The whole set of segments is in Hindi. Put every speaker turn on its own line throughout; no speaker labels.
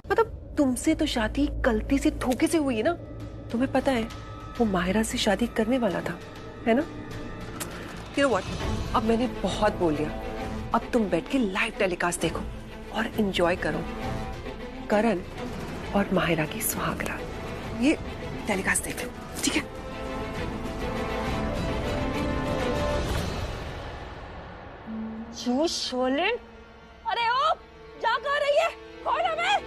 मतलब तुमसे तो शादी गलती से धोखे से हुई है ना। तुम्हें पता है वो माहिरा से शादी करने वाला था, है ना? You know what? अब मैंने बहुत बोल लिया। अब तुम बैठ के लाइव टेलीकास्ट देखो और एंजॉय करो करण और माहिरा की सुहागरात। ये टेलीकास्ट देख लो, ठीक है?
यू शोलिन, अरे ओ, जा कहाँ रही है? कौन है मैं?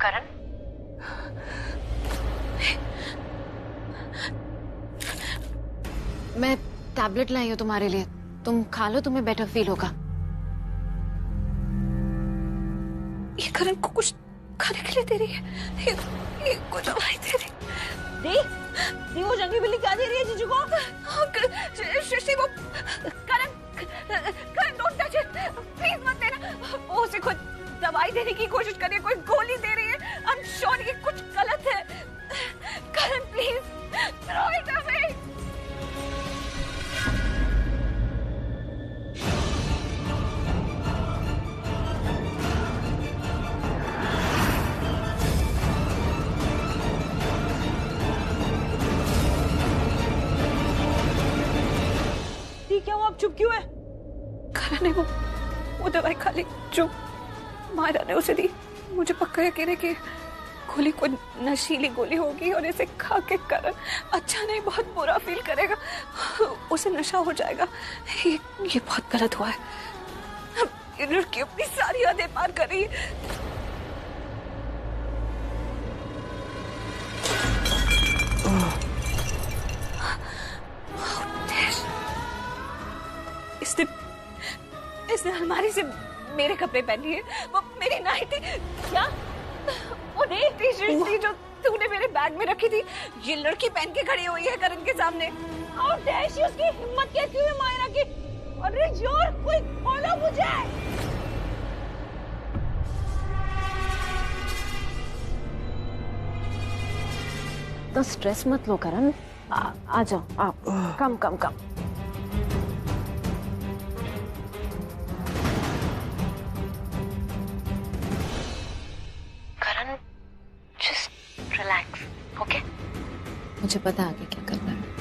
करण, मैं टैबलेट लाई हूँ तुम्हारे लिए, तुम खा लो, तुम्हें बेटर फील होगा।
ये करण को कुछ खाने के लिए दे रही है, ये कुछ दवाई दे रही।
दी वो जंगली बिल्ली क्या दे रही है जीजू को?
सृष्टि वो करण डोंट टच इट, प्लीज मत देना। वो उसे खुद दवाई देने की कोशिश कर रही है, कोई गोली दे रही है। आई एम श्योर ये कुछ गलत है। करण प्लीज थ्रो इट अवे।
क्या वो अब चुप क्यों है?
करण ने वो दवाई खा ली जो माहिरा ने उसे दी। मुझे पक्का यकीन है कि गोली कोई नशीली गोली होगी और इसे खा के करण अच्छा नहीं, बहुत बुरा फील करेगा, उसे नशा हो जाएगा। ये बहुत गलत हुआ है। ये लड़की अपनी सारी हदें पार कर रही है। इसने अलमारी से मेरे कपड़े पहन लिए, वो मेरी नाइटी, क्या वो नई टी-शर्ट थी जो तूने मेरे बैग में रखी थी, ये लड़की पहन के खड़ी हुई है करण के सामने।
और डैश, उसकी हिम्मत कैसी हुई मायरा की? अरे यार कोई खोलो मुझे।
तो स्ट्रेस मत लो करण, आ जाओ, आप कम कम कम। करण जस्ट रिलैक्स, ओके? मुझे पता आगे क्या करना है।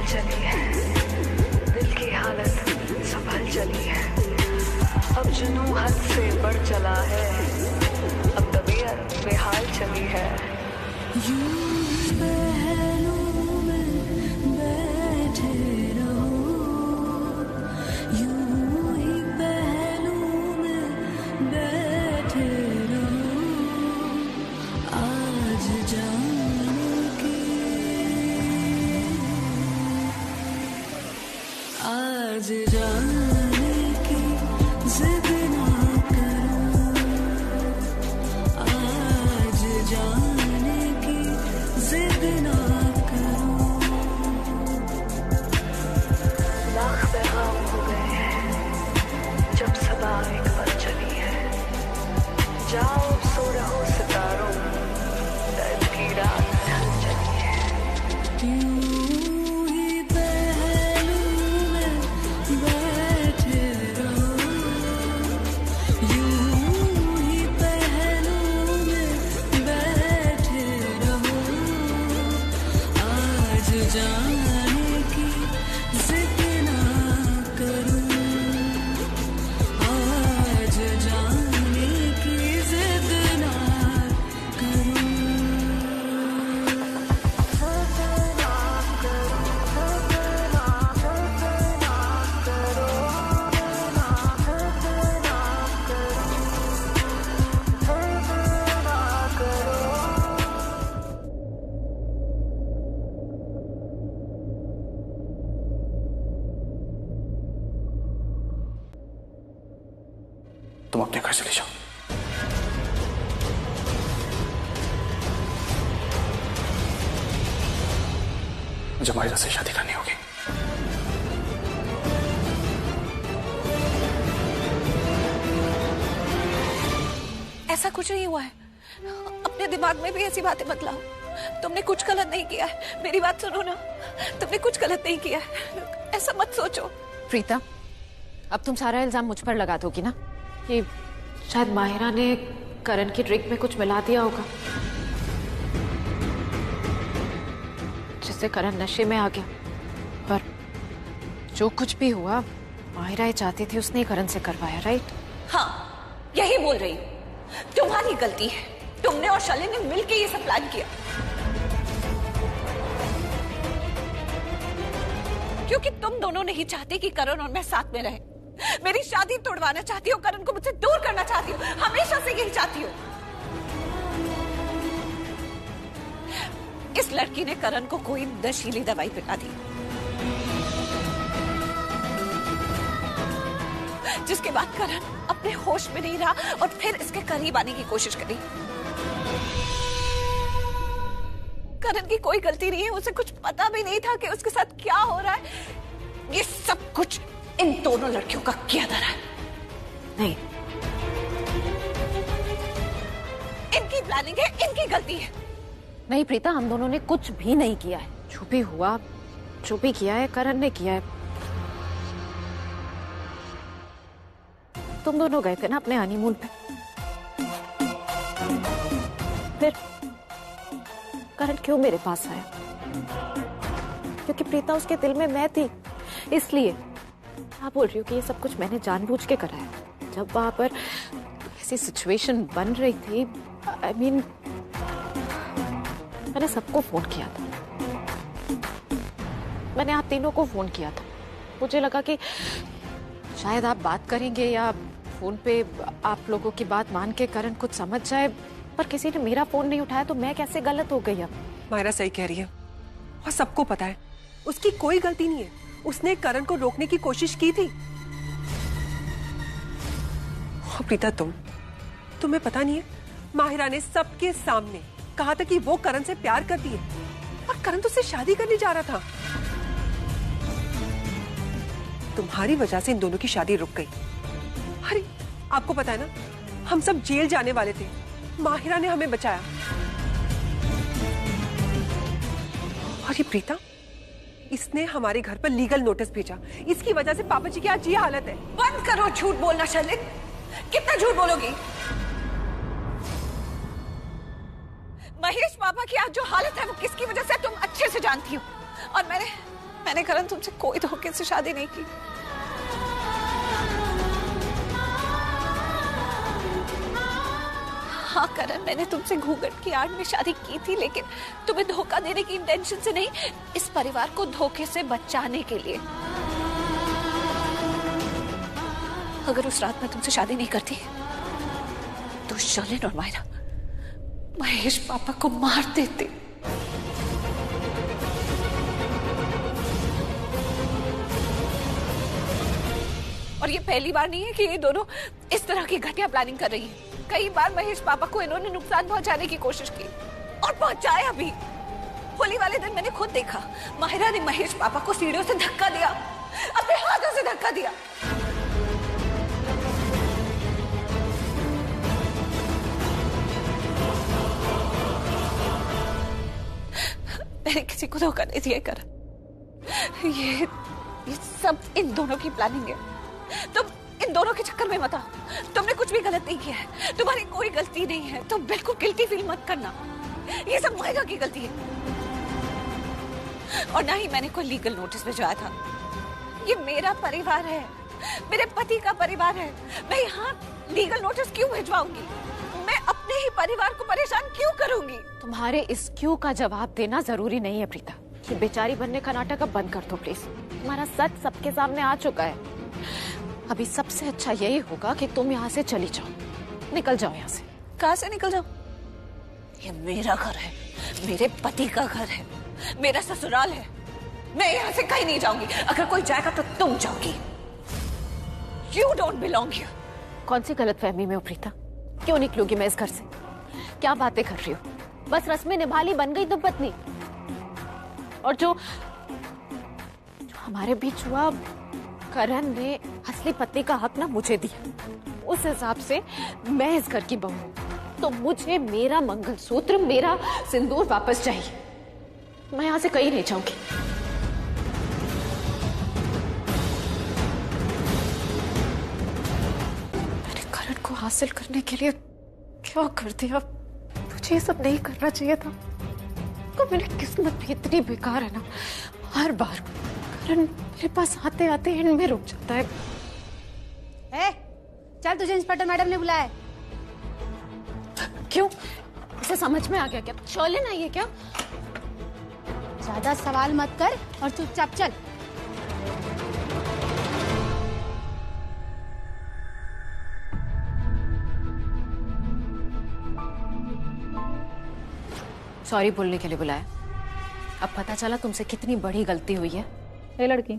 चली है, दिल की हालत संभल चली है, अब जुनू हद से बढ़ चला है, अब तबीयत बेहाल चली है। आज जाने की जिद ना करो, आज जाने की जिद ना करो। लाख पैगाम हो गए हैं जब सदा एक बार चली है, जाओ सो रहो सितारों, दर्द की रात ढल चली है।
मुझे माहिरा से शादी करनी होगी।
ऐसा कुछ नहीं हुआ है, अपने दिमाग में भी ऐसी बातें मत लाओ। तुमने कुछ गलत नहीं किया है, मेरी बात सुनो ना, तुमने कुछ गलत नहीं किया है, ऐसा मत सोचो।
प्रीता, अब तुम सारा इल्जाम मुझ पर लगा दोगी ना कि शायद माहिरा ने करण की ड्रिंक में कुछ मिला दिया होगा जिससे करण नशे में आ गया। पर जो कुछ भी हुआ माहिरा ये चाहती थी उसने करण से करवाया, राइट?
हाँ, यही बोल रही हूँ, तुम्हारी गलती है। तुमने और शैलेन ने मिलकर ये सब प्लान किया, क्योंकि तुम दोनों नहीं चाहते कि करण और मैं साथ में रहे। मेरी शादी तोड़वाना चाहती हो, करण को मुझसे दूर करना चाहती हो, हमेशा से यही चाहती हो। इस लड़की ने करण को कोई नशीली दवाई पिला दी, जिसके बाद करण अपने होश में नहीं रहा और फिर इसके करीब आने की कोशिश करी। करण की कोई गलती नहीं है, उसे कुछ पता भी नहीं था कि उसके साथ क्या हो रहा है। ये सब कुछ इन दोनों लड़कियों का किया धरा है।
नहीं,
इनकी प्लानिंग है, इनकी गलती है।
नहीं प्रीता, हम दोनों ने कुछ भी नहीं किया है। जो भी हुआ, जो भी किया है करण ने किया है। तुम दोनों गए थे ना अपने हनीमून पे, फिर करण क्यों मेरे पास आया? क्योंकि प्रीता उसके दिल में मैं थी, इसलिए। आप बोल रही हो कि ये सब कुछ मैंने जानबूझ के कराया। जब वहां पर ऐसी सिचुएशन बन रही थी, I mean, मैंने सबको फोन किया था, मैंने आप तीनों को फोन किया था। मुझे लगा कि शायद आप बात करेंगे या फोन पे आप लोगों की बात मान के करण कुछ समझ जाए, पर किसी ने मेरा फोन नहीं उठाया तो मैं कैसे गलत हो गई? अब
माहिरा सही कह रही है और सबको पता है उसकी कोई गलती नहीं है। उसने करण को रोकने की कोशिश की थी। और प्रीता, तुम्हें पता नहीं है, माहिरा ने सबके सामने कहा था कि वो करण से प्यार करती है और करण तो उससे शादी करने जा रहा था। तुम्हारी वजह से इन दोनों की शादी रुक गई। अरे आपको पता है ना, हम सब जेल जाने वाले थे, माहिरा ने हमें बचाया। और ये प्रीता, इसने हमारे घर पर लीगल नोटिस भेजा। इसकी वजह से पापा जी की आज ये हालत है।
बंद करो झूठ बोलना शैलेन, कितना झूठ बोलोगी? महेश पापा की आज जो हालत है वो किसकी वजह से तुम अच्छे से जानती हो। और मैंने करण तुमसे कोई धोखे से शादी नहीं की। हाँ करण, मैंने तुमसे घूंघट की आड़ में शादी की थी, लेकिन तुम्हें धोखा देने की इंटेंशन से नहीं, इस परिवार को धोखे से बचाने के लिए। अगर उस रात में तुमसे शादी नहीं करती तो शैलेन और माहिरा महेश पापा को मार देते। और ये पहली बार नहीं है कि ये दोनों इस तरह की घटिया प्लानिंग कर रही हैं। कई बार महेश पापा को इन्होंने नुकसान पहुंचाने की कोशिश की और पहुंचाया भी। होली वाले दिन मैंने खुद देखा, माहिरा ने महेश पापा को सीढ़ियों से धक्का दिया, अपने हाथों से धक्का दिया। मैंने किसी को धोखा नहीं दिया करण। ये सब इन दोनों की प्लानिंग है। तुम इन दोनों के चक्कर में मत आओ। तुमने कुछ भी गलत नहीं किया है, तुम्हारी कोई गलती नहीं है। तुम बिल्कुल गिल्टी फील मत करना, ये सब माहिरा की गलती है। और ना ही मैंने कोई लीगल नोटिस भिजवाया था। ये मेरा परिवार है, मेरे पति का परिवार है। मैं यहाँ लीगल नोटिस क्यों भिजवाऊंगी? मैं अपने ही परिवार को परेशान क्यों करूंगी?
तुम्हारे इस क्यों का जवाब देना जरूरी नहीं है प्रीता। ये बेचारी बनने का नाटक अब बंद कर दो प्लीज। तुम्हारा सच सबके सामने आ चुका है। अभी सबसे अच्छा यही होगा कि तुम यहाँ से चली जाओ, निकल जाओ यहाँ से।
कहाँ से निकल जाओ? ये मेरा घर है, मेरे पति का घर है, मेरा ससुराल है। मैं यहाँ से कहीं नहीं जाऊंगी। अगर कोई जाएगा तो तुम जाओगी। You don't belong here।
कौन सी गलतफहमी में हो प्रीता? क्यों निकलूंगी मैं इस घर से? क्या बातें कर रही हो? बस रस्में निभा ली, बन गई तुम पत्नी। और जो हमारे बीच हुआ, करण ने असली पति का हक ना मुझे दिया। उस हिसाब से मैं इस घर की बहू हूं, तो मुझे मेरा मंगलसूत्र, मेरा सिंदूर वापस चाहिए। मैं यहां से कहीं नहीं जाऊंगी। मैंने करण को हासिल करने के लिए क्या कर दिया? मुझे ये सब नहीं करना चाहिए था। तो मेरी किस्मत भी इतनी बेकार है ना, हर बार करण मेरे पास आते आते एंड में रुक जाता है।
चल, तुझे इंस्पेक्टर मैडम ने बुलाया है।
क्यों? इसे समझ में आ गया क्या? शर्लिन आई है क्या?
ज्यादा सवाल मत कर और चुपचाप चल।
सॉरी बोलने के लिए बुलाया। अब पता चला तुमसे कितनी बड़ी गलती हुई है।
ए लड़की,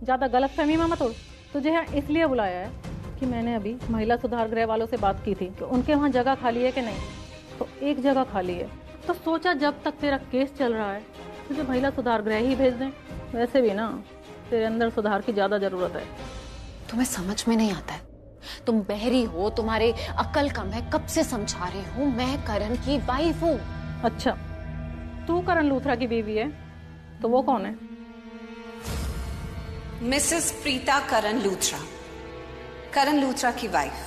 ज्यादा गलतफहमी में मत हो। तुझे यहाँ इसलिए बुलाया है कि मैंने अभी महिला सुधार गृह वालों से बात की थी कि उनके वहाँ जगह खाली है कि नहीं। तो एक जगह खाली है, तो सोचा जब तक तेरा केस चल रहा है तुझे महिला सुधार गृह ही भेज दें। वैसे भी ना तेरे अंदर सुधार की ज्यादा जरूरत है।
तुम्हें समझ में नहीं आता है, तुम बहरी हो, तुम्हारे अक्ल कम है। कब से समझा रही हूँ, मैं करण की वाइफ हूँ।
अच्छा, तू करण लूथरा की बीवी है, तो वो कौन है?
मिसेस प्रीता करण लूथरा, करण लूथरा की वाइफ।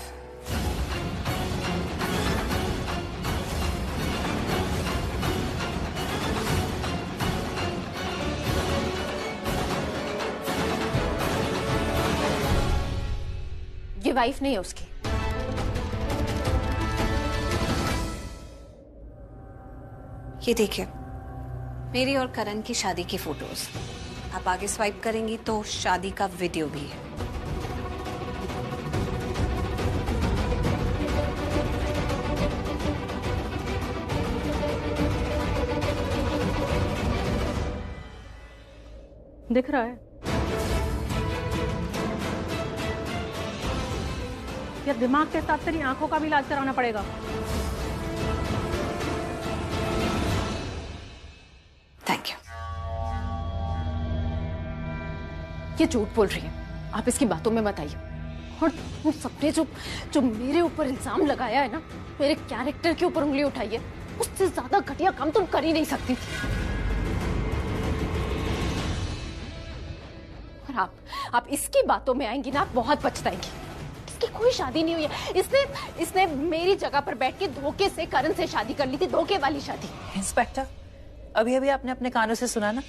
ये वाइफ नहीं है उसकी।
ये देखिए, मेरी और करण की शादी की फोटोज। आप आगे स्वाइप करेंगी तो शादी का वीडियो भी है।
दिख रहा है या दिमाग के साथ तेरी आंखों का भी इलाज कराना पड़ेगा?
Thank you.
ये झूठ बोल रही है, आप इसकी बातों में मत आइए। और तुम सबने जो मेरे ऊपर इल्जाम लगाया है ना, मेरे कैरेक्टर के ऊपर उंगली उठाई है, उससे ज्यादा घटिया काम तुम कर ही नहीं सकती थी। और आप इसकी बातों में आएंगी ना, आप बहुत पछताएंगी। इसकी कोई शादी नहीं हुई है। इसने मेरी जगह पर बैठ के धोखे से करण से शादी कर ली थी, धोखे वाली शादी।
इंस्पेक्टर, अभी अभी आपने अपने कानों से सुना ना,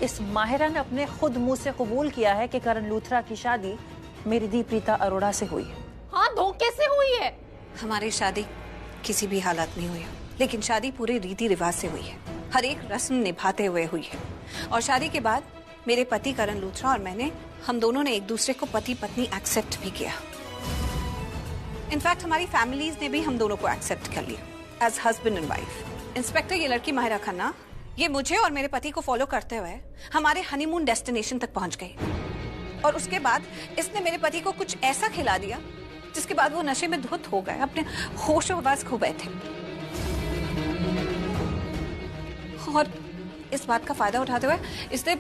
इस माहिरा ने अपने खुद मुंह से कबूल किया है कि करण लूथरा की शादी मेरी दी प्रीता अरोड़ा से हुई है।
हाँ, धोखे से हुई है।
हमारी शादी किसी भी हालत में हुई है, लेकिन शादी पूरे रीति रिवाज से हुई है, हर एक रस्म निभाते हुए हुई है। और शादी के बाद मेरे पति करण लूथरा और मैंने, हम दोनों ने एक दूसरे को पति पत्नी एक्सेप्ट भी किया। इनफैक्ट हमारी फैमिलीज ने भी हम दोनों को एक्सेप्ट कर लिया as husband and wife. Inspector, ये लड़की माहिरा खन्ना, ये मुझे और मेरे पति को फॉलो करते हुए हमारे हनीमून डेस्टिनेशन तक पहुंच गई। और उसके बाद इसने मेरे पति को कुछ ऐसा खिला दिया जिसके बाद वो नशे में धुत हो गए, अपने होश हवास खो गए थे। और इस बात का फायदा उठाते हुए इसने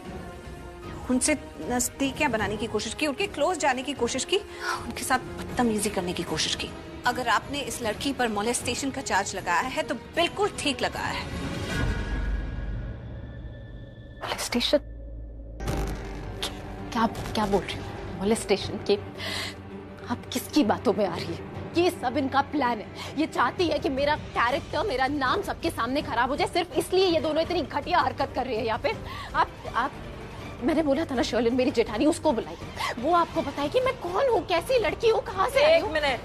उनसे नजदीकियां बनाने की कोशिश की, उनके क्लोज जाने की कोशिश की, उनके साथ बदतमीजी करने की कोशिश की। अगर आपने इस लड़की पर मोलेस्टेशन का चार्ज लगाया है तो बिल्कुल ठीक लगाया है।
मोलेस्टेशन? क्या बोल रही हो? मोलेस्टेशन के? आप किसकी बातों में आ रही है? ये सब इनका प्लान है। ये चाहती है कि मेरा कैरेक्टर, मेरा नाम सबके सामने खराब हो जाए, सिर्फ इसलिए ये दोनों इतनी घटिया हरकत कर रही है यहाँ पे। आप मैंने बोला था ना शर्लिन मेरी जेठानी, उसको बुलाइए, वो आपको बताए कि मैं कौन हूँ, कैसी लड़की हूँ, कहाँ से आई हूँ।
एक मिनट,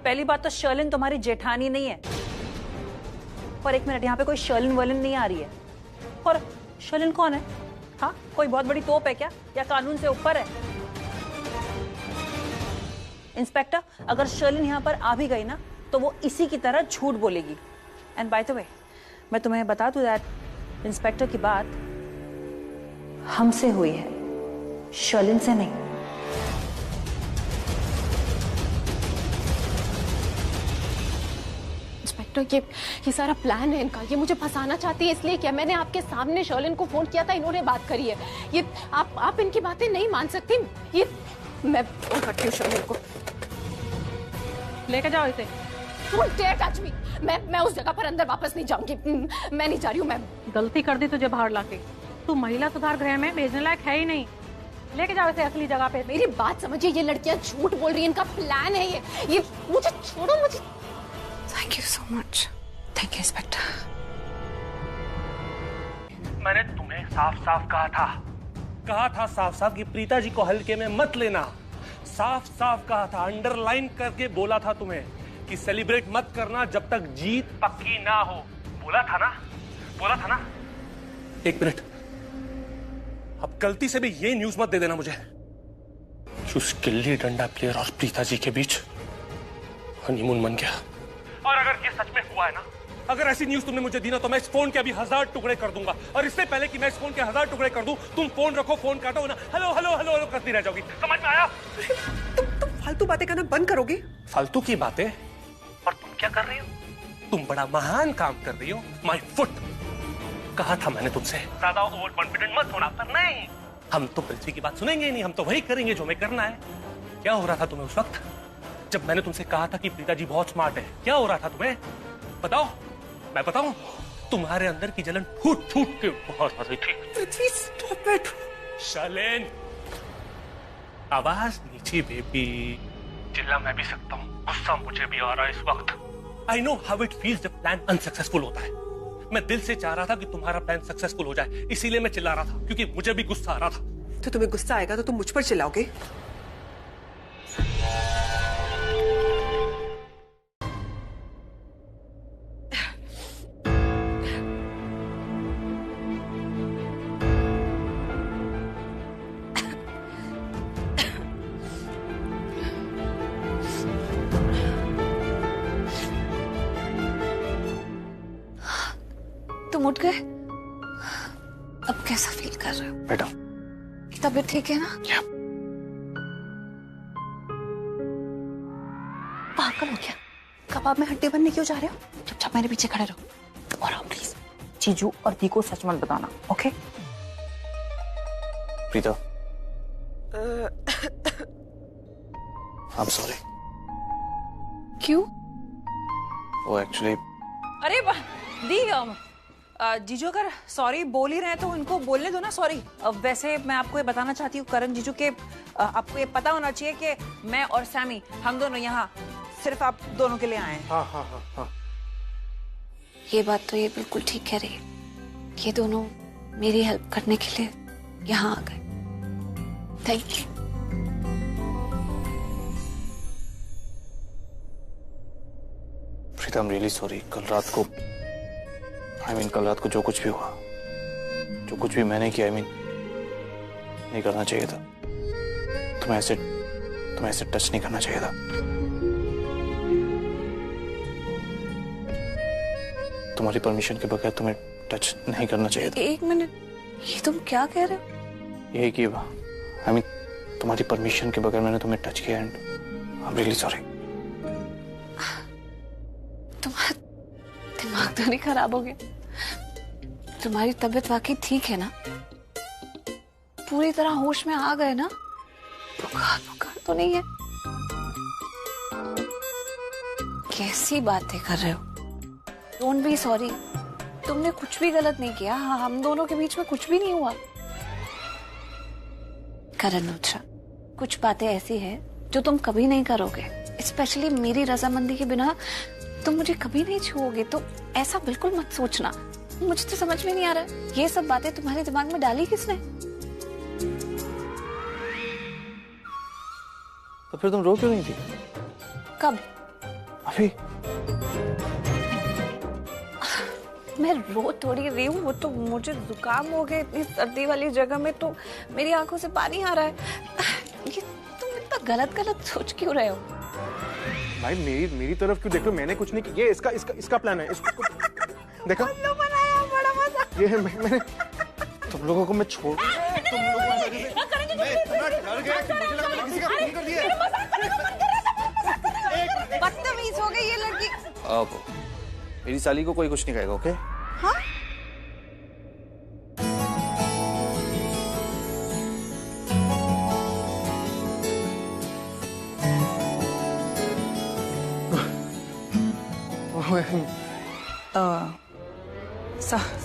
पहली बात तो शर्लिन तुम्हारी जेठानी नहीं है। और एक मिनट, यहाँ पे कोई शर्लिन वर्लिन नहीं आ रही है। और शर्लिन कौन है? हाँ, कोई बहुत बड़ी तोप है क्या, या कानून से ऊपर है? इंस्पेक्टर, अगर शर्लिन यहाँ पर आ भी गई ना तो वो इसी की तरह झूठ बोलेगी। एंड बाय द वे, मैं तुम्हें बता दूं दैट इंस्पेक्टर की बात हमसे हुई है, शर्लिन से नहीं।
इंस्पेक्टर ये सारा प्लान है इनका, ये मुझे फंसाना चाहती है इसलिए क्या मैंने आपके सामने शर्लिन को फोन किया था, इन्होंने बात करी है। ये आप इनकी बातें नहीं मान सकती। ये मैं फोन करती हूँ शर्लिन को।
लेके जाओ इसे।
Don't dare touch me। मैं उस जगह पर अंदर वापस नहीं जाऊंगी। मैं नहीं जा रही हूँ। मैं
गलती कर दी तुझे बाहर लाके। तू महिला सुधार गृह में भेजने लायक है ही नहीं। लेके जाओ इसे असली जगह पे।
मेरी बात समझिए, ये लड़कियां झूठ बोल रही हैं, इनका प्लान है ये मुझे छोड़ो मुझे।
Thank you so much. Thank you inspector.
मैंने तुम्हें साफ साफ कहा था साफ साफ कि प्रीता जी को हल्के में मत लेना। साफ साफ कहा था, अंडरलाइन करके बोला था तुम्हें कि सेलिब्रेट मत करना जब तक जीत पक्की ना हो। बोला था ना। एक मिनट, अब गलती से भी ये न्यूज मत दे देना मुझे उस गिल्ली डंडा प्लेयर और प्रीता जी के बीच हनीमून बन गया। और अगर ये सच में हुआ है ना, अगर ऐसी न्यूज तुमने मुझे दी ना, तो मैं इस फोन के अभी 1000 टुकड़े कर दूंगा। और इससे पहले कि मैं इस फोन के 1000 टुकड़े कर दूं, तुम फोन रखो, फोन काटो ना, हेलो हेलो हेलो हेलो करती रह जाओगी। समझ में आया?
तुम फालतू बातें करना बंद करोगे?
फालतू की बातें? और तुम क्या कर रही हो? तुम बड़ा महान काम कर रही हो। My foot. कहा था मैंने तुमसे ज्यादा ओवर कॉन्फिडेंट मत होना, पर नहीं, हम तो पृथ्वी की बात सुनेंगे ही नहीं, हम तो वही करेंगे जो हमें करना है। क्या हो रहा था तुम्हें उस वक्त जब मैंने तुमसे कहा था कि प्रीता जी बहुत स्मार्ट है? क्या हो रहा था तुम्हें? बताओ, मैं बताऊं? तुम्हारे अंदर की जलन फूट फूट के बाहर आ रही थी। Stop it Sherlyn. आवाज नीचे बेबी। चिल्ला मैं भी सकता हूँ, गुस्सा मुझे भी आ रहा है इस वक्त। I know how it feels जब प्लान अनसक्सेसफुल होता है। मैं दिल से चाह रहा था कि तुम्हारा प्लान सक्सेसफुल हो जाए, इसीलिए मैं चिल्ला रहा था, क्योंकि मुझे भी गुस्सा आ रहा था।
तो तुम्हें गुस्सा आएगा तो तुम मुझ पर चिल्लाओगे?
तुम उठ गए? अब कैसा फील कर रहे हो?
बेटा,
तबीयत ठीक है ना? पागल हो गया? कबाब में हड्डी बनने क्यों जा रहे हो? चुपचाप मेरे पीछे खड़े रहो। और आओ प्लीज।
जीजू और दी को सच मत बताना, okay?
Preeta, I am sorry.
क्यों?
वो एक्चुअली
अरे दी, जीजू अगर सॉरी बोल ही रहे हैं तो इनको बोलने दो ना सॉरी। वैसे मैं आपको ये बताना चाहती हूँ करण जीजू के, आपको ये पता होना चाहिए कि मैं और सैमी, हम दोनों यहाँ सिर्फ आप दोनों के लिए आए हैं।
हाँ।
ये बात तो ये बिल्कुल ठीक कह रही है। ये दोनों मेरी हेल्प करने के लिए यहाँ आ गए। Thank you.
Preeta, I am really sorry. कल रात को जो कुछ भी हुआ, जो कुछ भी मैंने किया, नहीं करना चाहिए था। तुम्हें ऐसे टच नहीं करना चाहिए था। तुम्हारी परमिशन के बगैर तुम्हें टच नहीं करना चाहिए था।
एक मिनट, ये तुम क्या कह रहे हो?
यही कि तुम्हारी परमिशन के बगैर मैंने तुम्हें टच किया and I am really sorry.
तुम्हारा दिमाग तो नहीं खराब हो गया? तुम्हारी तबीयत वाकई ठीक है ना? पूरी तरह होश में आ गए ना? बुखार तो नहीं है? कैसी बातें कर रहे हो? Don't be sorry. तुमने कुछ भी गलत नहीं किया। हाँ, हम दोनों के बीच में कुछ भी नहीं हुआ। करण लूथरा, कुछ बातें ऐसी है जो तुम कभी नहीं करोगे, स्पेशली मेरी रजामंदी के बिना तुम मुझे कभी नहीं छुओगे। तो ऐसा बिल्कुल मत सोचना। मुझे तो समझ में नहीं आ रहा ये सब बातें तुम्हारे दिमाग में डाली किसने?
तो फिर तुम रो क्यों नहीं थी?
कब?
अभी।
मैं रो थोड़ी रही हूँ, वो तो मुझे जुकाम हो गया इतनी सर्दी वाली जगह में, तो मेरी आंखों से पानी आ रहा है। ये तुम इतना गलत सोच क्यों रहे हो?
भाई मेरी तरफ क्यों देख रहे हो? मैंने कुछ नहीं किया। ये इसका प्लान है। इसको देखा?
बनाया, बड़ा मजा।
ये है मैंने तुम लोगों को मैं छोड़ तुम लोगों को मैं इतना डर गया कि मुझे लगा किसी का खून कर दिया।
बदतमीज हो गई ये लड़की।
अब
मेरी साली को कोई कुछ नहीं कहेगा, ओके?
हाँ?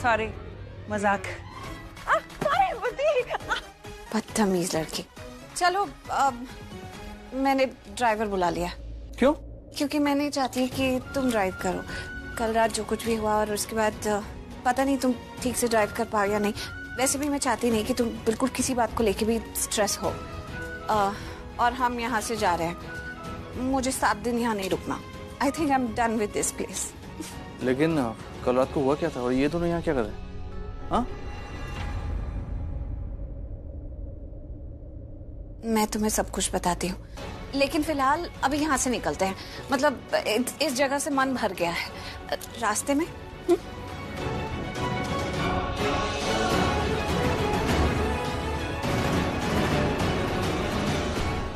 सॉरी, मजाक। बदतमीज लड़की। चलो मैंने ड्राइवर बुला लिया।
क्यों?
क्योंकि मैं नहीं चाहती कि तुम ड्राइव करो। कल रात जो कुछ भी हुआ और उसके बाद पता नहीं तुम ठीक से ड्राइव कर पाओ या नहीं। वैसे भी मैं चाहती नहीं कि तुम बिल्कुल किसी बात को लेके भी स्ट्रेस हो। और हम यहाँ से जा रहे हैं। मुझे 7 दिन यहाँ नहीं रुकना। I think I am done with this place.
लेकिन कल रात को हुआ क्या था और ये दोनों यहाँ क्या कर रहे हैं? हाँ?
मैं तुम्हें सब कुछ बताती हूँ, लेकिन फिलहाल अभी यहाँ से निकलते हैं। मतलब इस जगह से मन भर गया है। रास्ते में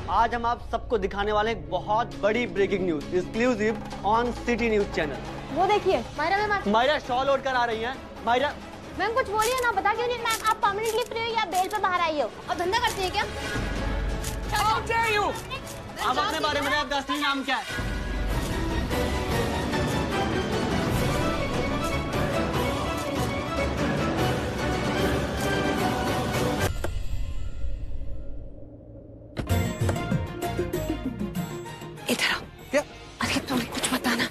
आज हम आप सबको दिखाने वाले हैं एक बहुत बड़ी breaking news, exclusive on City News channel.
वो देखिए मायरा मैम।
मायरा शॉल ओढ़ कर आ रही हैं। मायरा
मैम कुछ बोलिए ना, बता क्यों नहीं? मैम आप परमानेंटली फ्री हो या बेल पे बाहर आई हो और धंधा करती है क्या?
आप अपने बारे में आपका असली नाम क्या है?
इधर आओ।
क्या?
अरे तुम्हें कुछ बताना।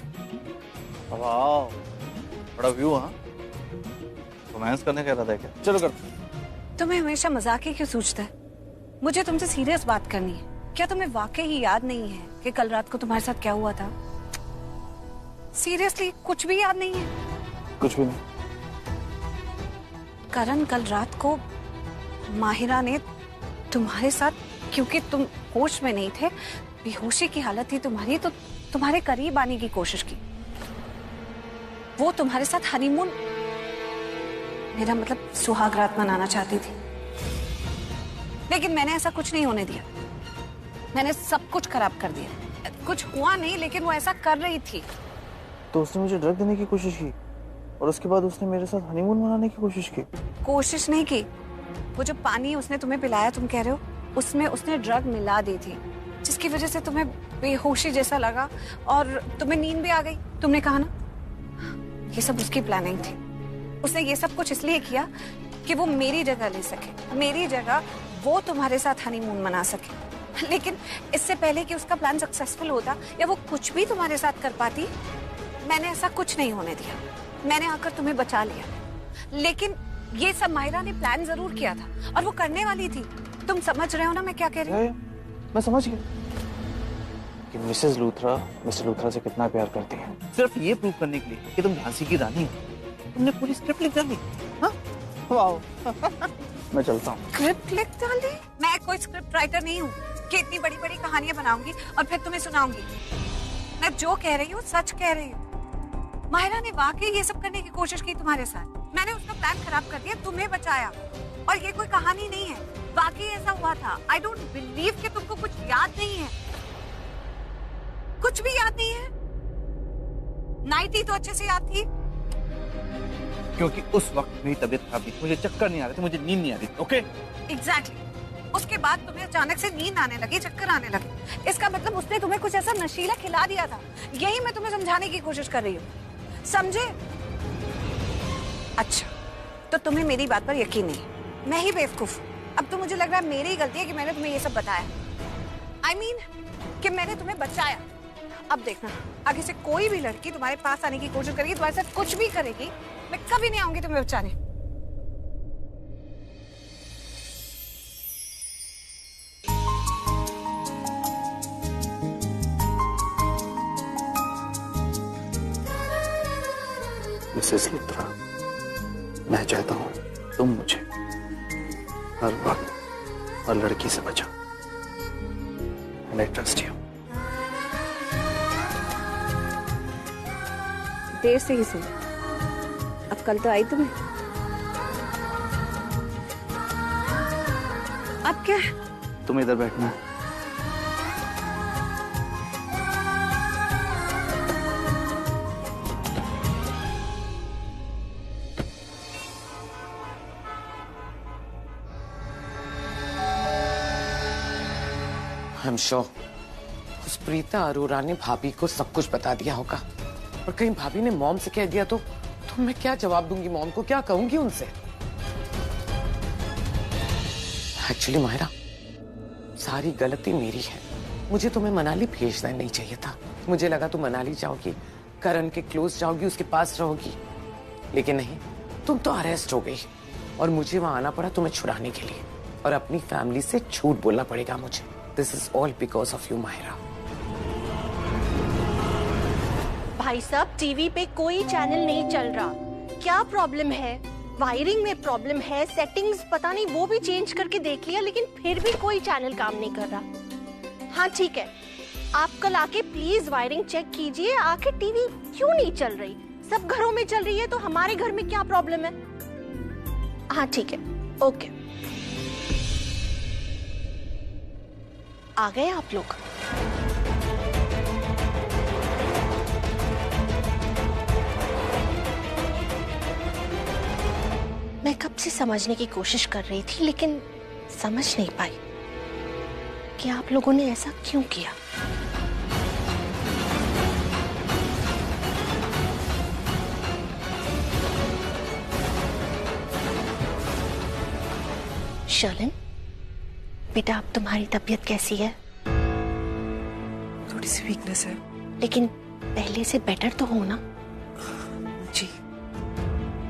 वाह, बड़ा व्यू। हाँ, रोमांस करने का इरादा है क्या? चलो कर।
तुम्हें हमेशा मजाक ही क्यों सूझता है? मुझे तुमसे सीरियस बात करनी है। क्या तुम्हें वाकई ही याद नहीं है कि कल रात को तुम्हारे साथ क्या हुआ था? सीरियसली कुछ भी याद नहीं है?
कुछ भी नहीं।
करण, कल रात को माहिरा ने तुम्हारे साथ, क्योंकि तुम होश में नहीं थे, बेहोशी की हालत थी तुम्हारी, तो तुम्हारे करीब आने की कोशिश की। वो तुम्हारे साथ हनीमून, मेरा मतलब सुहाग रात मनाना चाहती थी, लेकिन मैंने ऐसा कुछ नहीं होने दिया। मैंने सब कुछ खराब कर दिया। कुछ हुआ नहीं, लेकिन वो ऐसा कर रही थी।
तो उसने मुझे ड्रग देने की कोशिश की और उसके बाद उसने मेरे साथ हनीमून मनाने की कोशिश की।
कोशिश नहीं की। वो जो पानी उसने तुम्हें पिलाया, तुम कह रहे हो, उसमें उसने ड्रग मिला दी थी, जिसकी वजह से तुम्हें बेहोशी जैसा लगा और तुम्हें नींद भी आ गई। तुमने कहा ना, ये सब उसकी प्लानिंग थी। उसने ये सब कुछ इसलिए किया कि वो मेरी जगह ले सके, मेरी जगह वो तुम्हारे साथ हनीमून मना सके। लेकिन इससे पहले कि उसका प्लान सक्सेसफुल होता या वो कुछ भी तुम्हारे साथ कर पाती, मैंने ऐसा कुछ नहीं होने दिया। मैंने आकर तुम्हें बचा लिया। लेकिन ये सब माहिरा ने प्लान जरूर किया था और वो करने वाली थी। तुम समझ रहे हो ना मैं क्या कह रही हूँ?
मैं समझ गया कि मिसेस लूथरा मिस्टर लूथरा से कितना प्यार करती है। सिर्फ ये प्रूव करने के लिए कि तुम झांसी की रानी हो, तुमने पूरी स्क्रिप्ट लिख डाली। हाँ? वाह। मैं चलता हूँ।
स्क्रिप्ट लिख डाली? मैं कोई स्क्रिप्ट राइटर नहीं हूँ कि इतनी बड़ी बड़ी कहानियां बनाऊंगी और फिर तुम्हें सुनाऊंगी। मैं जो कह रही हूँ सच कह रही हूँ। माहिरा ने वाकई ये सब करने की कोशिश की तुम्हारे साथ। मैंने उसका प्लान खराब कर दिया, तुम्हें बचाया। और ये कोई कहानी नहीं है, वाकई ऐसा हुआ था। आई डोंट बिलीव कि तुमको कुछ याद नहीं है। कुछ भी याद नहीं है? नाइट ही तो अच्छे से याद थी।
क्योंकि उस वक्त मेरी तबीयत खराब थी, मुझे चक्कर नहीं आ रहे थे, मुझे नींद नहीं आ रही थी। ओके?
एग्जैक्टली। उसके बाद तुम्हें अचानक से नींद आने लगी, चक्कर आने लगे। इसका मतलब उसने तुम्हें कुछ ऐसा नशीला खिला दिया था। यही मैं तुम्हें समझाने की कोशिश कर रही हूँ, समझे? अच्छा, तो तुम्हें मेरी बात पर यकीन नहीं। मैं ही बेवकूफ। अब तो मुझे लग रहा है मेरी ही गलती है कि मैंने तुम्हें ये सब बताया। I mean, कि मैंने तुम्हें बचाया। अब देखना, आगे से कोई भी लड़की तुम्हारे पास आने की कोशिश करेगी, तुम्हारे साथ कुछ भी करेगी, मैं कभी नहीं आऊंगी तुम्हें बचाने।
मिसेस लूथरा, मैं चाहता हूँ तुम मुझे हर वक्त और लड़की से बचाओ। And I trust you.
देर से ही सुन, अब कल तो आई तुम्हें। अब क्या है?
तुम इधर बैठना है।
आई एम श्योर उस प्रीता अरोरा ने भाभी को सब कुछ बता दिया होगा, और कहीं भाभी ने मॉम से कह दिया तो मैं क्या जवाब दूंगी मॉम को, क्या कहूंगी उनसे? एक्चुअली माहिरा, सारी गलती मेरी है। मुझे तुम्हें मनाली भेजना नहीं चाहिए था। मुझे लगा तुम मनाली जाओगी, करण के क्लोज जाओगी, उसके पास रहोगी, लेकिन नहीं, तुम तो अरेस्ट हो गई और मुझे वहां आना पड़ा तुम्हें छुड़ाने के लिए, और अपनी फैमिली से झूठ बोलना पड़ेगा मुझे। This is all because of you Mahira.
भाई साहब, टीवी पे कोई चैनल नहीं चल रहा। क्या प्रॉब्लम है? वायरिंग में प्रॉब्लम है, सेटिंग्स पता नहीं वो भी चेंज करके देख लिया, लेकिन फिर भी कोई चैनल काम नहीं कर रहा। हाँ ठीक है, आप कल आके प्लीज वायरिंग चेक कीजिए। आखिर टीवी क्यों नहीं चल रही? सब घरों में चल रही है तो हमारे घर में क्या प्रॉब्लम है? हाँ ठीक है, ओके। आ गए आप लोग? मैं कब से समझने की कोशिश कर रही थी, लेकिन समझ नहीं पाई कि आप लोगों ने ऐसा क्यों किया। शर्लिन, बेटा अब तुम्हारी तबीयत कैसी है?
थोड़ी सी वीकनेस है,
लेकिन पहले से बेटर तो हो ना?
जी।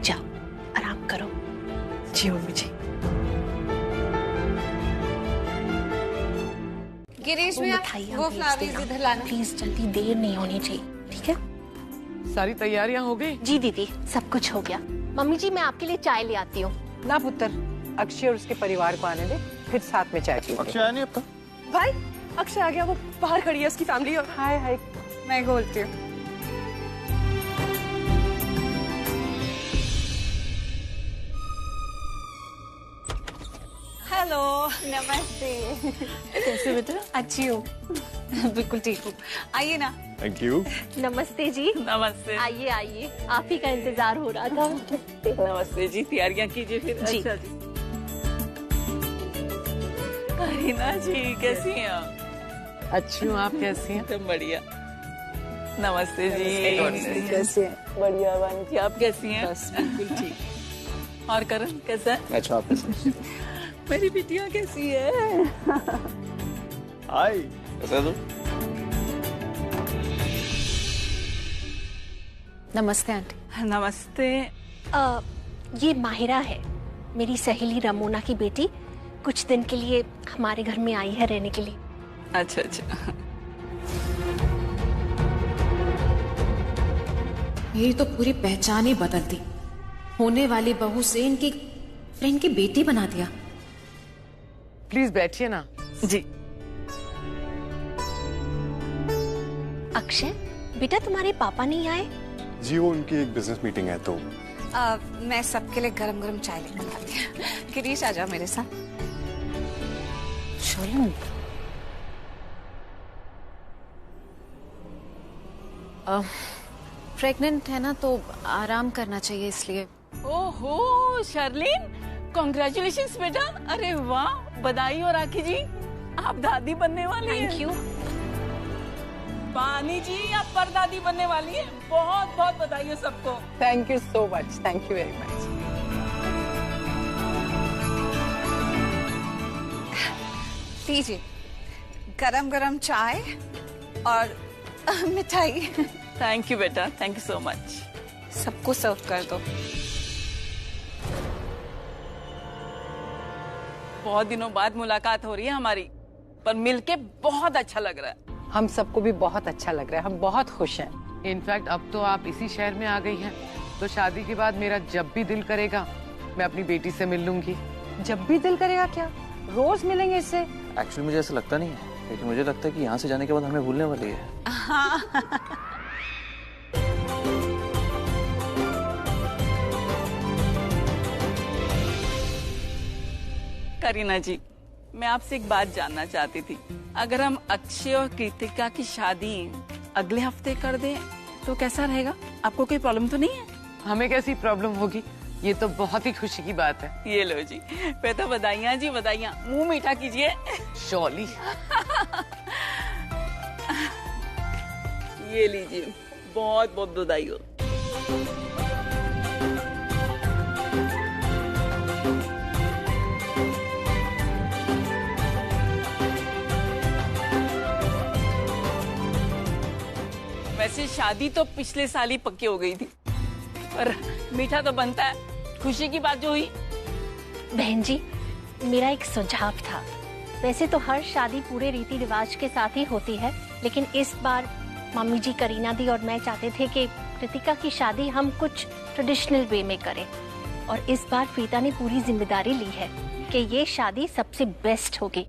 जाओ आराम करो।
जी मम्मी जी।
गिरीश भैया, वो फ्लावर्स इधर लाना
प्लीज, जल्दी, देर नहीं होनी चाहिए, ठीक है?
सारी तैयारियां हो गई?
जी दीदी, सब कुछ हो गया। मम्मी जी, मैं आपके लिए चाय ले आती हूँ।
ना पुत्र, अक्षय और उसके परिवार को आने दे, फिर साथ में चाय पीएंगे।
अक्षय आया नहीं अब तक?
भाई, अक्षय आ गया, वो बाहर खड़ी है उसकी फैमिली। और
हाय हाय, मैं बोलती हूँ।
हेलो, नमस्ते।
कैसे बेटा?
अच्छी हूँ, बिल्कुल ठीक हूँ। आइए ना।
Thank you.
नमस्ते जी।
नमस्ते।
आइए आइए, आप ही का इंतजार हो रहा था।
नमस्ते जी, तैयारियां कीजिए फिर।
जी।
अच्छा जी। करीना जी, कैसी हैं आप?
अच्छी हूँ, आप कैसी हैं?
एकदम बढ़िया। नमस्ते जी।
कैसे हैं?
बढ़िया। वानी जी, आप कैसी हैं? बिल्कुल ठीक। और करण कैसा है?
अच्छा, आप कैसे?
मेरी बिटिया कैसी है?
हाय, कैसा है?
नमस्ते आंटी।
नमस्ते।
ये माहिरा है, मेरी सहेली रमोना की बेटी। कुछ दिन के लिए हमारे घर में आई है रहने के लिए।
अच्छा अच्छा।
मेरी तो पूरी पहचान ही बदल दी। होने वाली बहू से इनकी फ्रेंड की बेटी बना दिया।
प्लीज बैठिए ना।
जी।
अक्षय बेटा, तुम्हारे पापा नहीं आए?
जी, वो उनकी एक बिजनेस मीटिंग है, तो
मैं सबके लिए गरम गरम चाय लेकर आती हूँ। गिरीश आ जाओ मेरे साथ।
शर्लिन,
प्रेग्नेंट है ना, तो आराम करना चाहिए, इसलिए।
ओहो शर्लिन, कॉन्ग्रेचुलेशंस बेटा। अरे वाह, बधाई हो राखी जी, आप दादी बनने वाली हैं।
Thank you.
पानी जी, आप परदादी बनने वाली हैं। बहुत बहुत बधाई हो सबको।
Thank you so much, thank you very much.
लीजिए गरम गरम चाय और मिठाई।
थैंक यू बेटा, थैंक यू सो मच।
सबको सर्व कर दो।
बहुत दिनों बाद मुलाकात हो रही है हमारी, पर मिलके बहुत अच्छा लग रहा है।
हम सबको भी बहुत अच्छा लग रहा है, हम बहुत खुश हैं।
इनफैक्ट अब तो आप इसी शहर में आ गई हैं, तो शादी के बाद मेरा जब भी दिल करेगा मैं अपनी बेटी से मिल लूंगी।
जब भी दिल करेगा क्या? रोज मिलेंगे इससे?
एक्चुअली मुझे ऐसा लगता नहीं है, क्योंकि मुझे लगता है कि यहाँ से जाने के बाद हमें भूलने वाली है।
करीना जी, मैं आपसे एक बात जानना चाहती थी। अगर हम अक्षय और कृतिका की शादी अगले हफ्ते कर दें तो कैसा रहेगा? आपको कोई प्रॉब्लम तो नहीं है?
हमें कैसी प्रॉब्लम होगी, ये तो बहुत ही खुशी की बात है।
ये लो जी, फिर तो बधाइयाँ जी, बधाइयाँ। मुंह मीठा कीजिए।
शॉली।
ये लीजिए, बहुत बहुत बधाई हो। वैसे शादी तो पिछले साल ही पक्की हो गई थी, पर मीठा तो बनता है। खुशी की बात जो हुई।
बहन जी, मेरा एक सुझाव था। वैसे तो हर शादी पूरे रीति रिवाज के साथ ही होती है, लेकिन इस बार मम्मी जी, करीना दी और मैं चाहते थे कि कृतिका की शादी हम कुछ ट्रेडिशनल वे में करें। और इस बार प्रीता ने पूरी जिम्मेदारी ली है कि ये शादी सबसे बेस्ट होगी।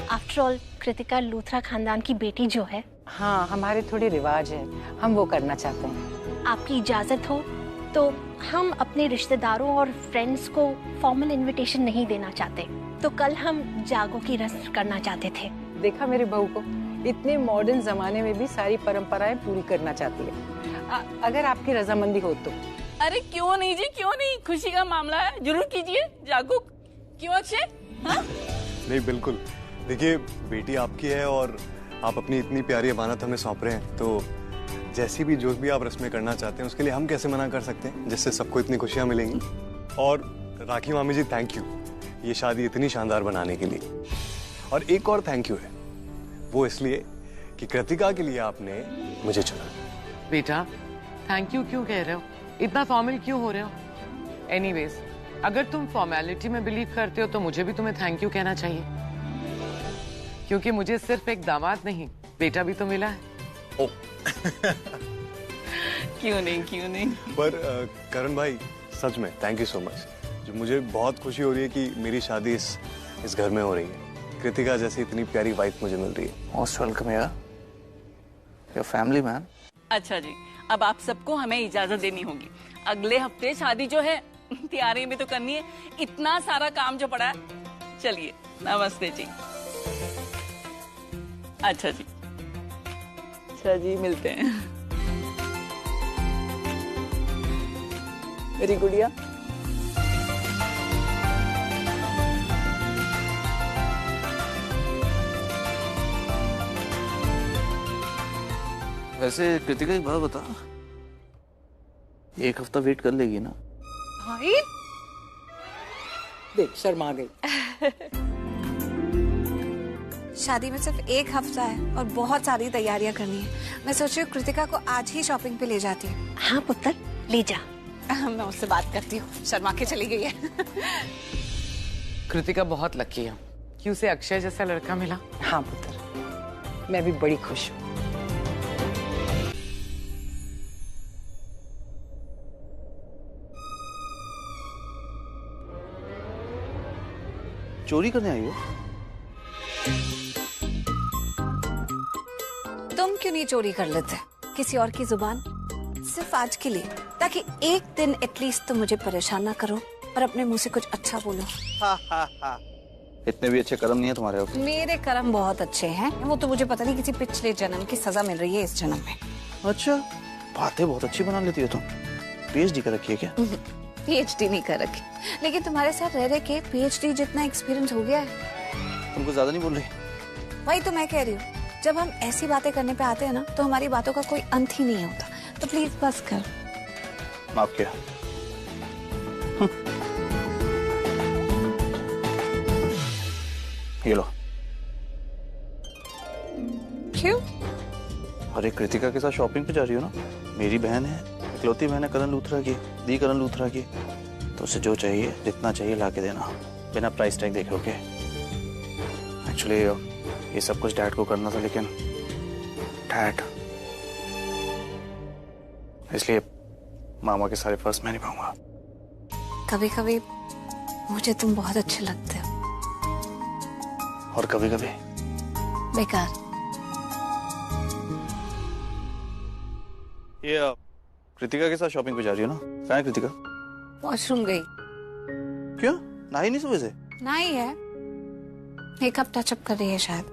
आफ्टर ऑल कृतिका लूथरा खानदान की बेटी जो है।
हाँ, हमारे थोड़े रिवाज है, हम वो करना चाहते हैं।
आपकी इजाजत हो तो हम अपने रिश्तेदारों और फ्रेंड्स को फॉर्मल इनविटेशन नहीं देना चाहते, तो कल हम जागो की रस्म करना चाहते थे।
देखा मेरी बहू को, इतने मॉडर्न जमाने में भी सारी परंपराएं पूरी करना चाहती है। अगर आपकी रजामंदी हो तो।
अरे क्यों नहीं जी, क्यों नहीं, खुशी का मामला है, जरूर कीजिए। जागो, क्यों अक्षय? हाँ?
नहीं, बिल्कुल। देखिए, बेटी आपकी है और आप अपनी इतनी प्यारी अमानत हमें सौंप रहे हैं, तो जैसी भी जो भी आप रस्में करना चाहते हैं उसके लिए हम कैसे मना कर सकते हैं, जिससे सबको इतनी खुशियां मिलेंगी। और राखी मामी जी, थैंक यू ये शादी इतनी शानदार बनाने के लिए। और एक और थैंक यू है, वो इसलिए कि कृतिका के लिए आपने मुझे चुना।
बेटा, थैंक यू क्यों कह रहे हो? इतना फॉर्मल क्यों हो रहे हो? एनीवेज, अगर तुम फॉर्मेलिटी में बिलीव करते हो तो मुझे भी तुम्हें थैंक यू कहना चाहिए, क्योंकि मुझे सिर्फ एक दामाद नहीं, बेटा भी तो मिला है।
ओ।
क्यों नहीं, क्यों नहीं।
पर करण भाई, सच में थैंक यू सो मच। जो मुझे बहुत खुशी हो रही है कि मेरी शादी इस घर में हो रही है। कृतिका जैसी इतनी प्यारी वाइफ मुझे मिल रही है।
मोस्ट वेलकम यार, योर फैमिली मैन।
अच्छा जी, अब आप सबको हमें इजाजत देनी होगी। अगले हफ्ते शादी जो है तैयारी में तो करनी है, इतना सारा काम जो पड़ा है। चलिए, नमस्ते जी। अच्छा जी, अच्छा जी, मिलते हैं। मेरी गुड़िया,
वैसे कृतिका एक बात बता, एक हफ्ता वेट कर लेगी ना?
भाई
देख, शर्मा गई।
शादी में सिर्फ एक हफ्ता है और बहुत सारी तैयारियां करनी है। मैं सोच रही हूँ कृतिका को आज ही शॉपिंग पे ले जाती हूँ।
हाँ पुत्र, ले जा।
मैं उससे बात करती हूँ, शर्मा के चली गई है।
कृतिका बहुत लकी है कि उसे अक्षय जैसा लड़का मिला।
हाँ पुत्र, मैं भी बड़ी खुश हूँ।
चोरी करने आई हो?
तुम क्यों नहीं चोरी कर लेते किसी और की जुबान, सिर्फ आज के लिए, ताकि एक दिन एटलीस्ट तुम मुझे परेशान ना करो और अपने मुंह से कुछ अच्छा बोलो।
इतने भी अच्छे कर्म नहीं है तुम्हारे अब।
मेरे कर्म बहुत अच्छे हैं, वो तो मुझे पता नहीं किसी पिछले जन्म की सजा मिल रही है इस जन्म में।
अच्छा, बातें बहुत अच्छी बना लेती हो तुम। पीएचडी कर रखी है क्या?
पीएचडी नहीं कर रखी, लेकिन तुम्हारे साथ रह रहे के पीएचडी जितना एक्सपीरियंस हो गया है।
तुमको ज्यादा नहीं बोल रही?
वही तो मैं कह रही हूँ, जब हम ऐसी बातें करने पे आते हैं ना, तो हमारी बातों का कोई अंत ही नहीं होता। तो प्लीज बस कर।
माफ किया। ये लो।
क्यों?
अरे कृतिका के साथ शॉपिंग पे जा रही हो ना? मेरी बहन है, इकलौती बहन है करण लूथरा की, दी करण लूथरा की, तो उसे जो चाहिए, जितना चाहिए ला के देना, बिना प्राइस टैग देखे। ओके? एक्चुअली ये सब कुछ डैड को करना था, लेकिन डैड, इसलिए मामा के सारे फर्स्ट मैं निभाऊंगा।
कभी कभी मुझे तुम बहुत अच्छे लगते हो,
और कभी कभी
बेकार।
ये कृतिका के साथ शॉपिंग पे जा रही हो ना? कहाँ है कृतिका?
वॉशरूम गई।
क्यों? नहाई नहीं सुबह से?
नहीं है, मेकअप टचअप कर रही है शायद।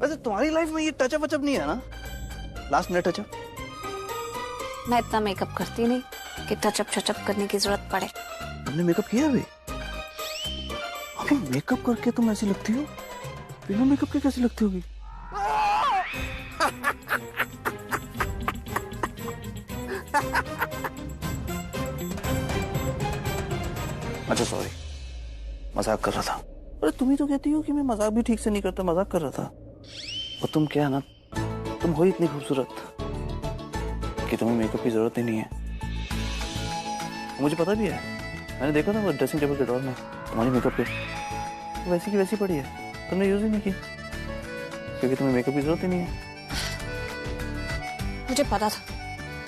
वैसे तुम्हारी लाइफ में ये टचअप वचअप नहीं है ना? Last minute touch-up?
मैं इतना मेकअप करती नहीं कि टचअप करने की जरूरत पड़े।
तुमने मेकअप किया अभी? मेकअप करके तुम ऐसी लगती हो, बिना मेकअप के कैसी लगती होगी? अच्छा सॉरी, मजाक कर रहा था। अरे तुम ही तो कहती हो कि मैं मजाक भी ठीक से नहीं करता, मजाक कर रहा था। और तुम क्या है ना, तुम हो इतनी खूबसूरत कि तुम्हें मेकअप की जरूरत ही नहीं है। मुझे पता भी है, मैंने देखा था वो ड्रेसिंग टेबल के ड्रॉअर में तुम्हारी मेकअप की वैसी की वैसी पड़ी है, तुमने यूज ही नहीं की क्योंकि तुम्हें मेकअप की जरूरत ही नहीं है।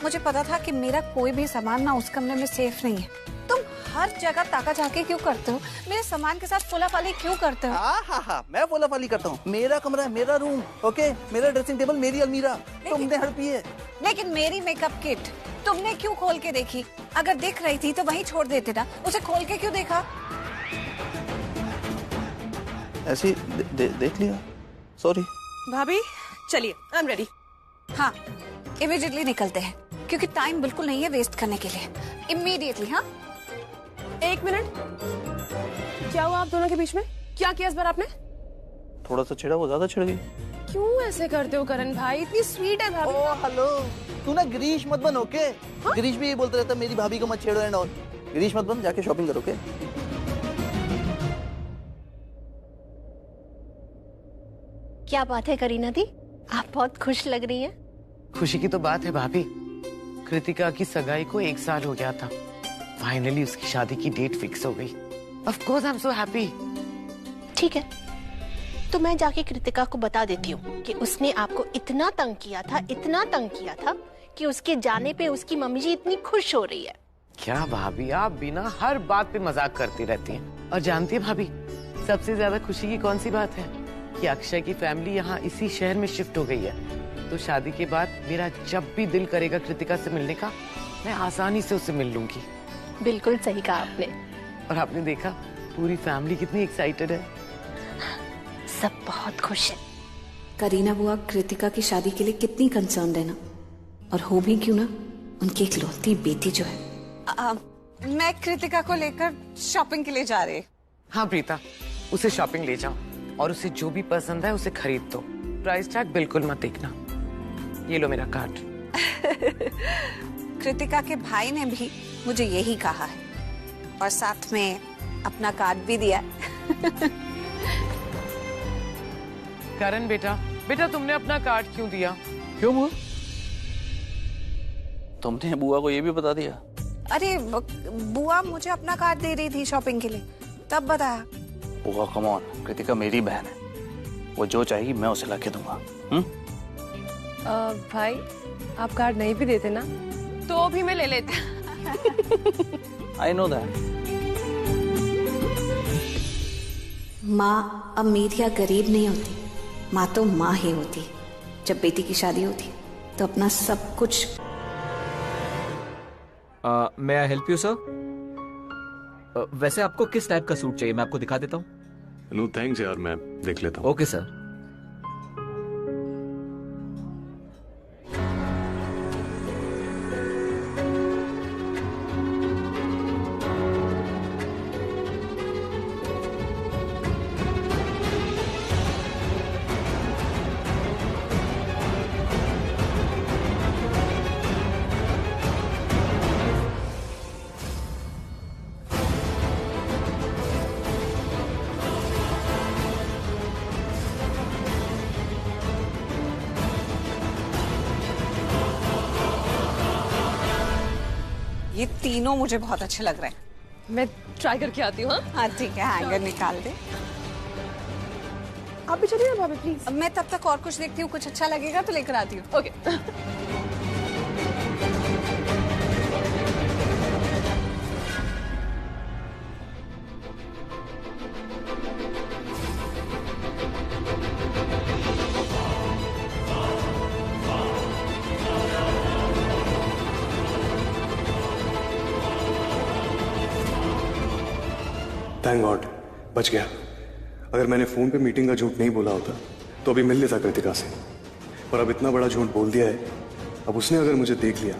मुझे पता था कि मेरा कोई भी सामान ना उस कमरे में सेफ नहीं है। तुम हर जगह ताका झाकी क्यों करते हो? मेरे सामान के साथ फोलाफाली क्यों करते हो?
हाँ, मैं फोलाफाली करता हूँ। मेरा कमरा है, मेरा रूम, ओके, मेरा ड्रेसिंग टेबल, मेरी अलमीरा, तुमने हड़पी है।
लेकिन मेरी मेकअप किट तुमने क्यों खोल के देखी? अगर दिख रही थी तो वहीं छोड़ देते ना, उसे खोल के क्यों देखा?
ऐसी देख लिया, सॉरी।
भाभी चलिए, आई एम रेडी। हाँ, इमीडिएटली निकलते हैं क्योंकि टाइम बिल्कुल नहीं है वेस्ट करने के लिए। इमीडिएटली। हाँ,
1 मिनट, क्या हुआ आप दोनों के बीच में? क्या किया इस बार आपने?
थोड़ा सा छिड़ा, वो ज्यादा छिड़ गई।
क्यों ऐसे करते हो करण भाई? इतनी स्वीट है भाभी।
ओ हेलो, तू ना गिरीश मत बन, ओके? हाँ? गिरीश भी ये बोलता रहता मेरी भाभी को मत छेड़ो एंड ऑल। गिरीश मत बन, जाके शॉपिंग करो, ओके?
क्या बात है करीना दी, आप बहुत खुश लग रही हैं।
खुशी की तो बात है भाभी, कृतिका की सगाई को 1 साल हो गया था। फाइनली उसकी शादी की डेट फिक्स हो गई। Of course I am so happy.
ठीक है, तो मैं जाके कृतिका को बता देती हूँ कि उसने आपको इतना तंग किया था कि उसके जाने पे उसकी मम्मी जी इतनी खुश हो रही है।
क्या भाभी, आप बिना हर बात पे मजाक करती रहती हैं। और जानती है भाभी, सबसे ज्यादा खुशी की कौन सी बात है? कि अक्षय की फैमिली यहाँ इसी शहर में शिफ्ट हो गई है। तो शादी के बाद मेरा जब भी दिल करेगा कृतिका से मिलने का, मैं आसानी से उससे मिल लूंगी।
बिल्कुल सही कहा आपने।
और आपने देखा पूरी फैमिली कितनी एक्साइटेड है।
सब बहुत खुश है।
करीना बुआ कृतिका की शादी के लिए कितनी कंसर्न है ना, और हो भी क्यों ना, उनकी इकलौती बेटी जो है।
मैं कृतिका को लेकर शॉपिंग के लिए जा रही।
हाँ प्रीता, उसे शॉपिंग ले जाओ और उसे जो भी पसंद है उसे खरीद दो। प्राइस टैग बिल्कुल मत देखना। ये लो मेरा कार्ड।
कृतिका के भाई ने भी मुझे यही कहा है और साथ में अपना कार्ड भी दिया।
करण बेटा तुमने अपना कार्ड क्यों दिया?
क्यों बुआ? तुमने बुआ को ये भी बता दिया?
अरे बुआ मुझे अपना कार्ड दे रही थी शॉपिंग के लिए, तब बताया।
बुआ कम ऑन, कृतिका मेरी बहन है, वो जो चाहेगी मैं उसे लाके दूंगा।
भाई आप कार्ड नहीं भी देते ना तो भी मैं ले लेता।
I know that.
माँ अमीर या गरीब नहीं होती, माँ तो माँ ही होती। जब बेटी की शादी होती तो अपना सब कुछ।
May I help you, sir? वैसे आपको किस टाइप का सूट चाहिए? मैं आपको दिखा देता हूँ।
नो थैंक्स यार, मैं देख लेता हूँ।
Okay sir.
ये तीनों मुझे बहुत अच्छे लग रहे हैं।
मैं ट्राई करके आती हूँ।
हाँ ठीक है, हैंगर निकाल दे।
आप भी चलिए ना भाभी प्लीज।
अब मैं तब तक और कुछ देखती हूँ, कुछ अच्छा लगेगा तो लेकर आती हूँ।
ओके।
थैंक गॉड, बच गया। अगर मैंने फोन पे मीटिंग का झूठ नहीं बोला होता तो अभी मिल लेता कृतिका से, पर अब इतना बड़ा झूठ बोल दिया है। अब उसने अगर मुझे देख लिया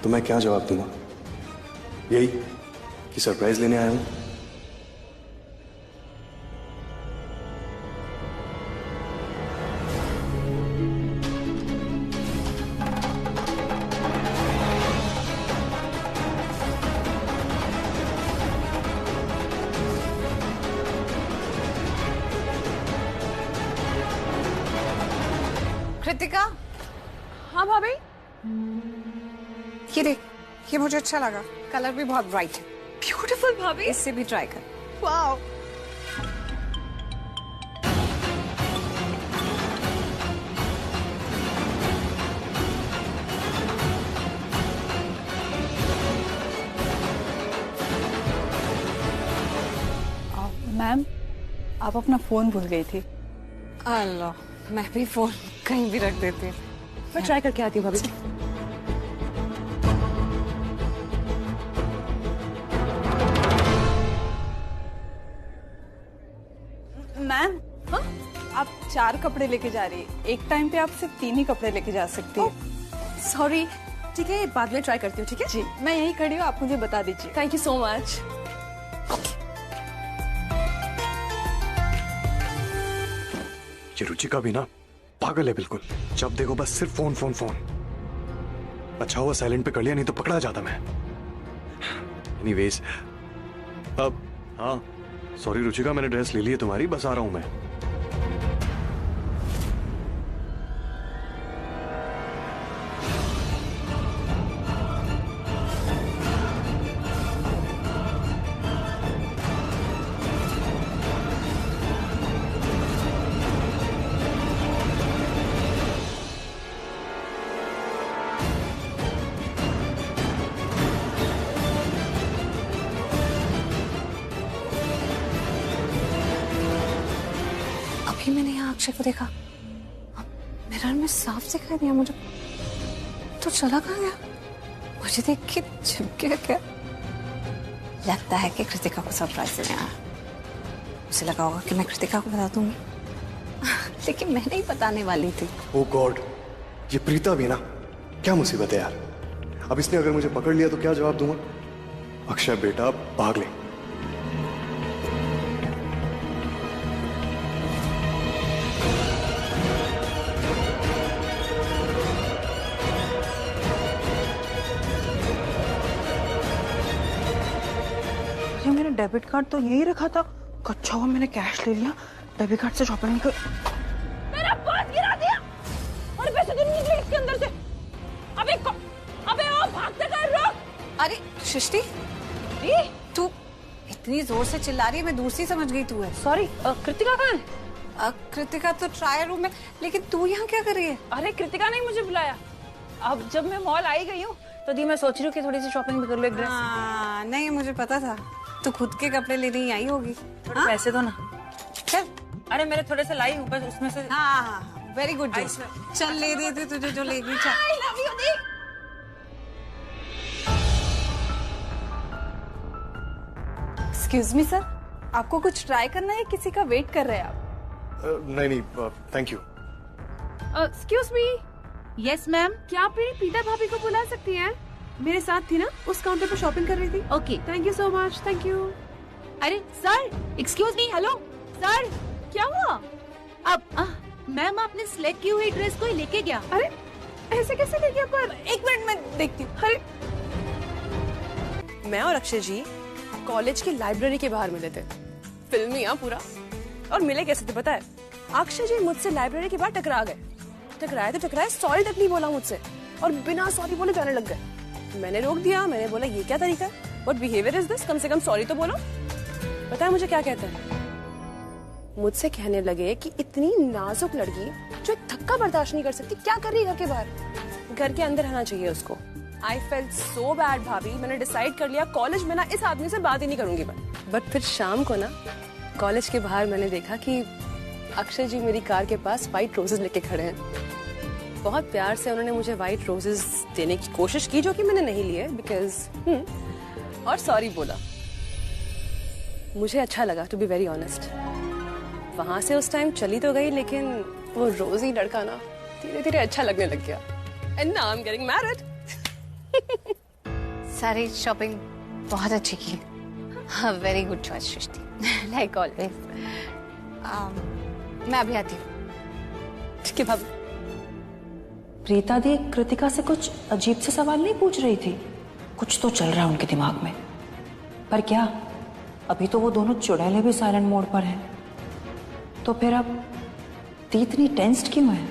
तो मैं क्या जवाब दूंगा? यही कि सरप्राइज लेने आया हूं।
कृतिका।
हाँ भाभी, ये देख, ये मुझे अच्छा लगा, कलर भी बहुत ब्राइट है।
ब्यूटीफुल भाभी।
इससे भी ट्राई कर।
वाओ।
मैम, आप अपना फोन भूल गई थी।
अल्लाह, मैं भी फोन कहीं भी रख देती हूँ।
मैं ट्राई करके आती हूँ भाभी।
मैम, हाँ? आप 4 कपड़े लेके जा रही है, एक टाइम पे आप सिर्फ 3 ही कपड़े लेके जा सकती है।
सॉरी, ठीक है, बाद में ट्राई करती हूँ, ठीक है?
जी, मैं यहीं खड़ी हूँ, आप मुझे बता दीजिए।
Thank you so much.
ये रुचिका भी ना पागल है बिल्कुल, जब देखो बस सिर्फ फोन फोन फोन। अच्छा हुआ साइलेंट पे कर लिया, नहीं तो पकड़ा जाता मैं। एनीवेज, अब हाँ सॉरी रुचिका, मैंने ड्रेस ले ली है तुम्हारी, बस आ रहा हूं मैं।
अभी मैंने यहाँ अक्षय को देखा, मिरर में साफ दिखाई दिया मुझे, तो चला कहाँ गया? मुझे देख के छिप गया क्या? लगता है कि कृतिका को सरप्राइज देने आया। मुझे लगा होगा कि मैं कृतिका को बता दूंगी, लेकिन मैं नहीं बताने वाली थी।
ओह गॉड, ये प्रीता भी ना, क्या मुसीबत है यार। अब इसने अगर मुझे पकड़ लिया तो क्या जवाब दूंगा? अक्षय बेटा भाग ले।
मेरा डेबिट कार्ड तो यही रखा था, अच्छा हुआ मैंने कैश ले लिया, डेबिट कार्ड से शॉपिंग कर।
मेरा पर्स गिरा दिया और पैसे तो नहीं निकले इसके अंदर से। अबे ओ भागते कर, रुक।
अरे सृष्टि, तू इतनी जोर से चिल्ला रही है, मैं दूसरी समझ गई तू है।
सॉरी, कृतिका कहाँ है?
कृतिका तो ट्रायल रूम में, लेकिन तू यहाँ क्या कर रही है?
अरे कृतिका ने मुझे बुलाया, अब जब मैं मॉल आई गई हूँ तो दी मैं सोच रही हूँ कि थोड़ी सी शॉपिंग भी कर लो, एक ड्रेस।
नहीं, मुझे पता था तू खुद के कपड़े लेने आई होगी।
थोड़े पैसे दो ना। चल, अरे मेरे थोड़े से लाई हूँ बस, उसमें से।
हाँ, वेरी गुड। चल ले दे तू, तुझे जो लेगी। चल,
I love you the.
Excuse me sir, आपको कुछ ट्राई करना है, किसी का वेट कर रहे हैं आप?
नहीं, thank you.
Excuse me. Yes ma'am, क्या आप मेरी प्रीता भाभी को बुला सकती हैं? मेरे साथ थी ना, उस काउंटर पर शॉपिंग कर रही थी। Okay, thank you so much, thank you. अरे sir, excuse me, hello sir, क्या हुआ? अब मैम आपने सिलेक्ट की हुई ड्रेस कोई लेके गया। अरे ऐसे कैसे ले गया? पर एक मिनट में देखती हूँ। अरे
मैं और अक्षय जी कॉलेज की लाइब्रेरी के बाहर मिले थे, फिल्मी पूरा। और मिले कैसे थे पता है? अक्षय जी मुझसे लाइब्रेरी के बाहर टकरा गए। टकराए तो टकराए, सॉरी तक नहीं बोला मुझसे, और बिना सॉरी बोले जाने लग गए। मैंने रोक दिया, मैंने बोला ये क्या तरीका है? What behaviour is this? कम से कम सॉरी तो बोलो। पता है मुझे क्या कहते हैं? मुझसे कहने लगे कि इतनी नाजुक लड़की जो एक धक्का बर्दाश्त नहीं कर सकती, क्या कर रही है घर के बाहर? घर के अंदर रहना चाहिए उसको। आई फेल्ट सो बैड भाभी, मैंने डिसाइड कर लिया कॉलेज में ना इस आदमी से बात ही नहीं करूंगी मैं। बट फिर शाम को ना कॉलेज के बाहर मैंने देखा कि अक्षय जी मेरी कार के पास व्हाइट रोजेस लेके खड़े हैं। बहुत प्यार से उन्होंने मुझे व्हाइट रोजेस देने की कोशिश की, जो कि मैंने नहीं लिए बिकॉज और सॉरी बोला। मुझे अच्छा लगा, टू बी वेरी ऑनेस्ट। वहां से उस टाइम चली तो गई, लेकिन वो रोजी लड़का ना धीरे धीरे अच्छा लगने लग गया। And now I am getting married.
सारी शॉपिंग बहुत अच्छी की। हाँ, वेरी गुड चॉइस सृष्टि, लाइक ऑलवेज। मैं अभी आती हूँ।
ठीक है भाभी।
प्रीता दी कृतिका से कुछ अजीब से सवाल नहीं पूछ रही थी? कुछ तो चल रहा है उनके दिमाग में, पर क्या? अभी तो वो दोनों चुड़ैले भी साइलेंट मोड पर हैं, तो फिर अब दी इतनी टेंस्ड क्यों है?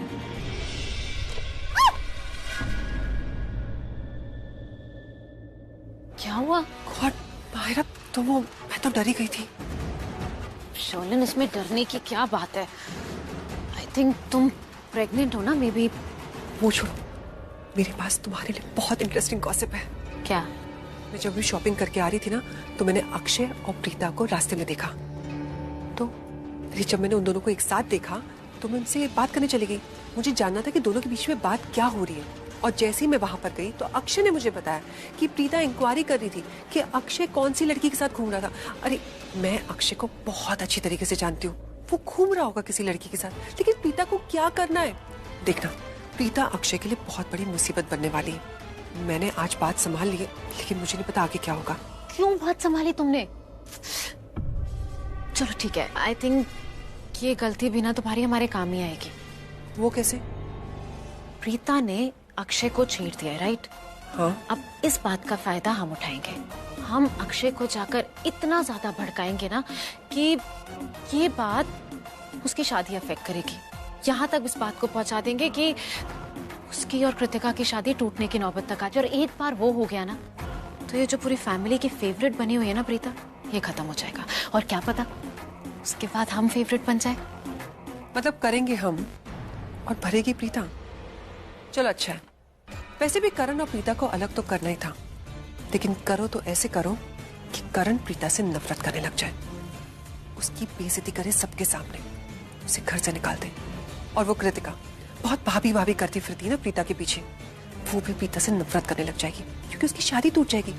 वो मैं तो डरी गई थी।
शर्लिन, इसमें डरने की क्या बात है? आई थिंक तुम प्रेग्नेंट हो ना, मे बी।
वो छोड़ो, मेरे पास तुम्हारे लिए बहुत इंटरेस्टिंग गॉसिप है।
क्या?
मैं जब भी शॉपिंग करके आ रही थी ना, तो मैंने अक्षय और प्रीता को रास्ते में देखा। तो जब मैंने उन दोनों को एक साथ देखा तो मैं उनसे बात करने चली गई। मुझे जानना था कि दोनों के बीच में बात क्या हो रही है। और जैसे ही मैं वहां पर गई तो अक्षय ने मुझे बताया कि प्रीता इंक्वायरी कर रही थी कि अक्षय कौन सी लड़की के साथ घूम रहा था। अरे मैं अक्षय को बहुत अच्छी तरीके से जानती हूँ, वो घूम रहा होगा किसी लड़की के साथ, लेकिन प्रीता को क्या करना है? देखना, प्रीता अक्षय के लिए बहुत बड़ी मुसीबत बनने वाली है। मैंने आज बात संभाल ली है, लेकिन मुझे नहीं पता आगे क्या होगा।
क्यों बात संभाली तुमने? चलो ठीक है, आई थिंक ये गलती भी ना तुम्हारी हमारे काम ही आएगी।
वो कैसे?
प्रीता ने अक्षय को छेड़ दिया, राइट?
हाँ।
अब इस बात का फायदा हम उठाएंगे। हम अक्षय को जाकर इतना ज्यादा भड़काएंगे ना कि ये बात उसकी शादी अफेक्ट करेगी। यहाँ तक इस बात को पहुंचा देंगे कि उसकी और कृतिका की शादी टूटने की नौबत तक आ जाए। और एक बार वो हो गया ना, तो ये जो पूरी फैमिली की फेवरेट बनी हुई है ना प्रीता, ये खत्म हो जाएगा। और क्या पता उसके बाद हम फेवरेट बन जाए।
मतलब करेंगे हम और भरेगी प्रीता। चलो अच्छा है। वैसे भी करण और प्रीता को अलग तो करना ही था, लेकिन करो तो ऐसे करो कि करण प्रीता से नफरत करने लग जाए, उसकी बेइज्जती करे सबके सामने, उसे घर से निकाल दे। और वो कृतिका बहुत भाभी भाभी करती फिरती है ना प्रीता के पीछे, वो भी प्रीता से नफरत करने लग जाएगी, क्योंकि उसकी शादी टूट जाएगी,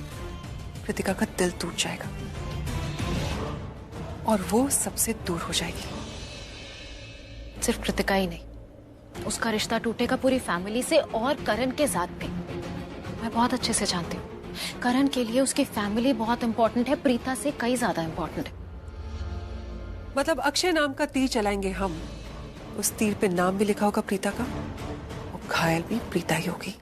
कृतिका का दिल टूट जाएगा और वो सबसे दूर हो जाएगी।
सिर्फ कृतिका ही नहीं, उसका रिश्ता टूटेगा पूरी फैमिली से और करण के साथ भी। मैं बहुत अच्छे से जानती हूँ, करण के लिए उसकी फैमिली बहुत इंपॉर्टेंट है, प्रीता से कई ज्यादा इंपॉर्टेंट है।
मतलब अक्षय नाम का तीर चलाएंगे हम, उस तीर पे नाम भी लिखा होगा प्रीता का, और घायल भी प्रीता ही होगी।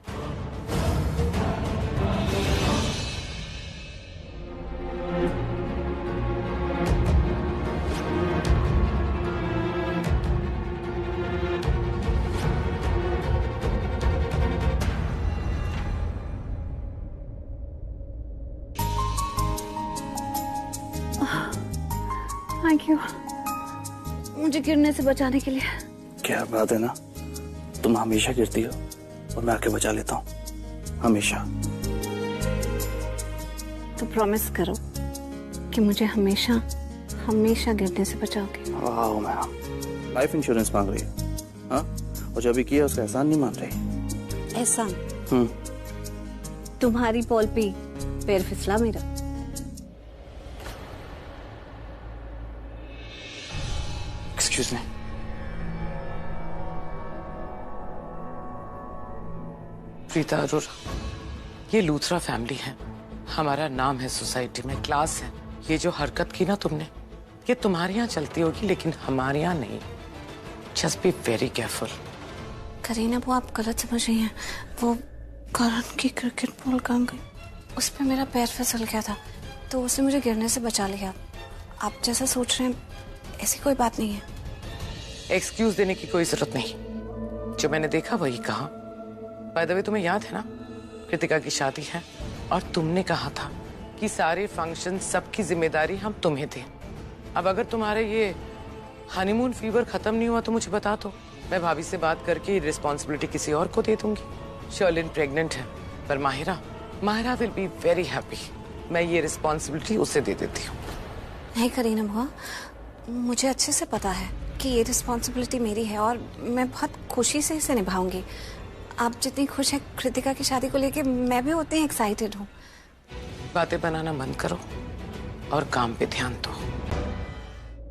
थैंक यू मुझे गिरने से बचाने के लिए।
क्या बात है ना, तुम हमेशा गिरती हो और मैं आके बचा लेता हूँ, हमेशा।
तो प्रॉमिस करो कि मुझे हमेशा हमेशा गिरने से बचाओगे।
वाह मैम, लाइफ इंश्योरेंस मांग रही है, हाँ? और जो अभी किया उसका एहसान नहीं मान रही।
एहसान? तुम्हारी पॉल पे पैर फिसला मेरा।
Excuse me. प्रीता अरोरा, ये लूथरा फैमिली है, हमारा नाम है सोसाइटी में, क्लास है। ये जो हरकत की ना तुमने, ये तुम्हारे यहाँ चलती होगी लेकिन हमारे यहाँ नहीं। Just be very careful.
Kareena, वो आप गलत समझ रही हैं। वो करण की क्रिकेट बॉल कहाँ गई, उस पर मेरा पैर फिसल गया था, तो उसने मुझे गिरने से बचा लिया। आप जैसा सोच रहे हैं ऐसी कोई बात नहीं है।
एक्सक्यूज देने की कोई जरूरत नहीं, जो मैंने देखा वही कहा। बाय द वे, तुम्हें याद है ना कृतिका की शादी है और तुमने कहा था कि सारे फंक्शन सबकी जिम्मेदारी हम तुम्हें दें। अब अगर तुम्हारे ये हनीमून फीवर खत्म नहीं हुआ तो मुझे बता दो, मैं भाभी से बात करके रिस्पॉन्सिबिलिटी किसी और को दे दूंगी। शर्लिन प्रेग्नेंट है, पर Mahira will be very happy. मैं ये रिस्पॉन्सिबिलिटी उसे दे देती हूँ।
नहीं करीना बुआ, मुझे अच्छे से पता है कि ये रिस्पॉन्सिबिलिटी मेरी है और मैं बहुत खुशी से इसे निभाऊंगी। आप जितनी खुश हैं कृतिका की शादी को लेके, मैं भी उतनी एक्साइटेड हूँ।
बातें बनाना बंद करो और काम पे ध्यान दो।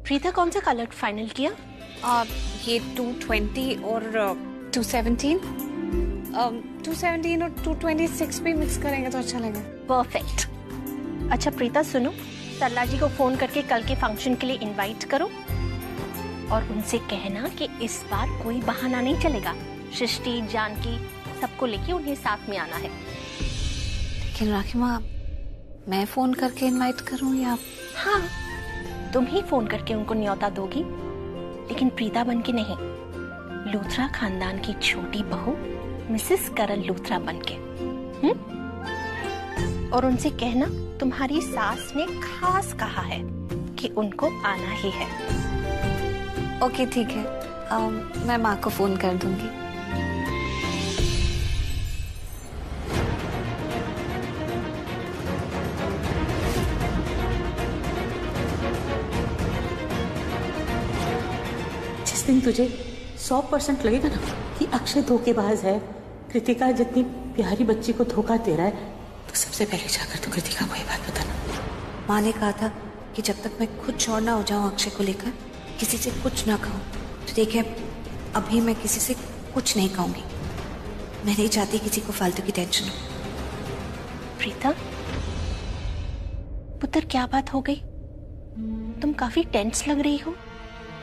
प्रीता, कौन सा कलर फाइनल किया?
ये 220 और 217 217 और 226 भी मिक्स करेंगे तो अच्छा लगेगा।
परफेक्ट। अच्छा प्रीता सुनो, सरला जी को फोन करके कल के फंक्शन के लिए इनवाइट करो और उनसे कहना कि इस बार कोई बहाना नहीं चलेगा। सृष्टि, जानकी, सबको लेके उन्हें साथ में आना है।
लेकिन राखी माँ, मैं फोन करके इनवाइट करूँ या?
हाँ, तुम ही फोन करके उनको न्योता दोगी, लेकिन प्रीता बन के नहीं, लूथरा खानदान की छोटी बहू मिसेस करण लूथरा बन के। और उनसे कहना तुम्हारी सास ने खास कहा है कि उनको आना ही है।
ओके ठीक है, मैं माँ को फोन कर दूंगी।
जिस दिन तुझे 100% लगेगा ना कि अक्षय धोखेबाज है, कृतिका जितनी प्यारी बच्ची को धोखा दे रहा है, तो सबसे पहले जाकर तो कृतिका को ये बात बताना।
माँ ने कहा था कि जब तक मैं खुद श्योर ना हो जाऊं अक्षय को लेकर, किसी से कुछ ना कहूं। तो देखिए, अभी मैं किसी से कुछ नहीं कहूंगी। मैं नहीं चाहती किसी को फालतू की टेंशन हो।
प्रीता, पुत्र क्या बात हो गई? तुम काफी टेंस लग रही हो।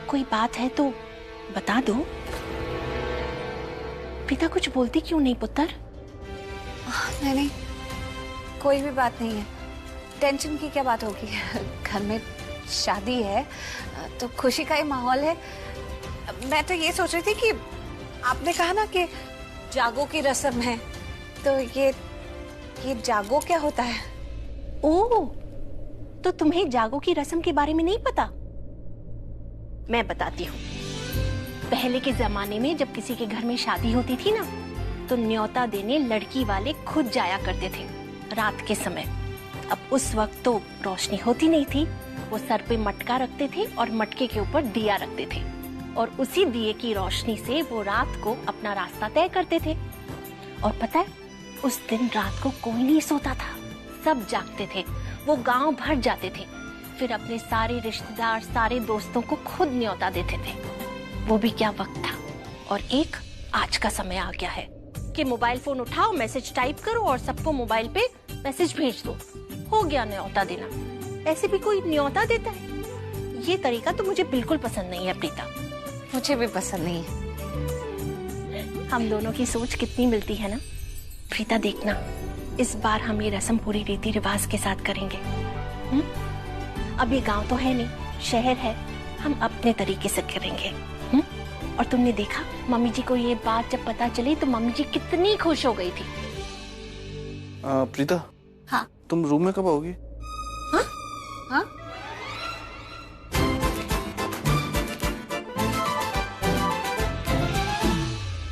कोई बात है तो बता दो। प्रीता कुछ बोलती क्यों नहीं पुत्र?
नहीं, कोई भी बात नहीं है। टेंशन की क्या बात होगी? घर में शादी है तो खुशी का ही माहौल है। मैं तो ये सोच रही थी कि आपने कहा ना कि जागो की रस्म है, तो ये जागो क्या होता है?
ओह, तो तुम्हें जागो की रस्म के बारे में नहीं पता? मैं बताती हूँ। पहले के जमाने में जब किसी के घर में शादी होती थी ना, तो न्योता देने लड़की वाले खुद जाया करते थे रात के समय। अब उस वक्त तो रोशनी होती नहीं थी, वो सर पे मटका रखते थे और मटके के ऊपर दिया रखते थे, और उसी दिए की रोशनी से वो रात को अपना रास्ता तय करते थे। और पता है, उस दिन रात को कोई नहीं सोता था, सब जागते थे। वो गांव भर जाते थे, फिर अपने सारे रिश्तेदार, सारे दोस्तों को खुद न्योता देते थे। वो भी क्या वक्त था। और एक आज का समय आ गया है कि मोबाइल फोन उठाओ, मैसेज टाइप करो और सबको मोबाइल पे मैसेज भेज दो, हो गया न्योता देना। ऐसे भी कोई न्योता देता है? ये तरीका तो मुझे बिल्कुल पसंद नहीं है प्रीता।
मुझे भी पसंद नहीं है।
हम दोनों की सोच कितनी मिलती है ना प्रीता। देखना, इस बार हम ये रस्म पूरी रीति रिवाज के साथ करेंगे। अब ये गांव तो है नहीं, शहर है, हम अपने तरीके से करेंगे। और तुमने देखा, मम्मी जी को ये बात जब पता चली तो मम्मी जी कितनी खुश हो गई थी।
प्रीता,
हाँ,
तुम रूम में कब आओगी?
हाँ? हाँ?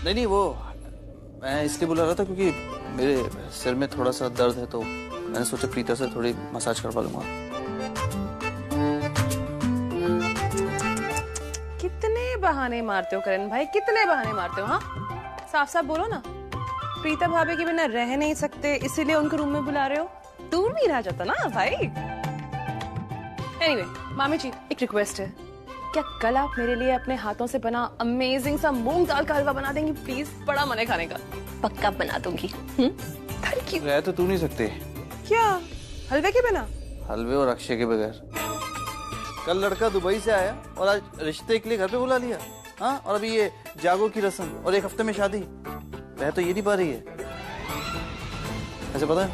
नहीं, वो मैं इसलिए बुला रहा था क्योंकि मेरे सिर में थोड़ा सा दर्द है, तो मैंने सोचा प्रीता से थोड़ी मसाज करवा लूंगा।
कितने बहाने मारते हो करण भाई, कितने बहाने मारते हो? हाँ, साफ साफ बोलो ना। प्रीता भाभी के बिना रह नहीं सकते, इसीलिए उनको रूम में बुला रहे हो। दूर नहीं रह जाता ना भाई। एनीवे, मामी जी, एक रिक्वेस्ट है, क्या कल आप मेरे लिए अपने हाथों से बना अमेजिंग सा मूंग दाल का हलवा बना देंगी प्लीज? बड़ा मन है खाने का।
पक्का बना दूंगी।
Thank you.
रह तो तू नहीं सकते
क्या हलवे के बिना?
हलवे और अक्षय के बगैर। कल लड़का दुबई से आया और आज रिश्ते के लिए घर पे बुला लिया। हाँ, और अभी ये जागो की रस्म और 1 हफ्ते में शादी। रह तो ये नहीं पा रही है। ऐसे पता है,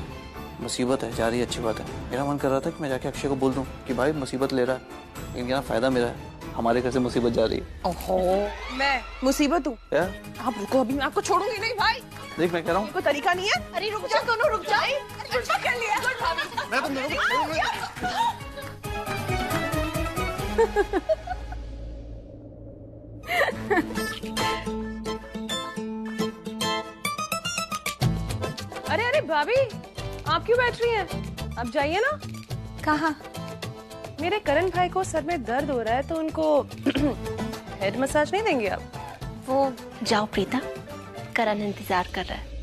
मुसीबत है, जा रही है, अच्छी बात है। मेरा मन कर रहा था कि मैं जाके अक्षय को बोल दूं कि भाई मुसीबत ले रहा है, लेकिन क्या फायदा मेरा है, हमारे घर से मुसीबत जा रही है।
ओहो, मैं मुसीबत हूँ? आप रुको, अभी मैं आपको छोड़ूंगी नहीं भाई।
देख, मैं कह रहा हूँ
कोई तरीका नहीं है। अरे रुक जाओ, दोनों रुक जाओ। पकड़ लिया। अरे अरे भाभी, आप क्यों बैठ रही हैं? आप जाइए ना।
कहाँ?
मेरे करण भाई को सर में दर्द हो रहा है, तो उनको हेड मसाज नहीं देंगे आप?
वो जाओ प्रीता, करण इंतजार कर रहा है।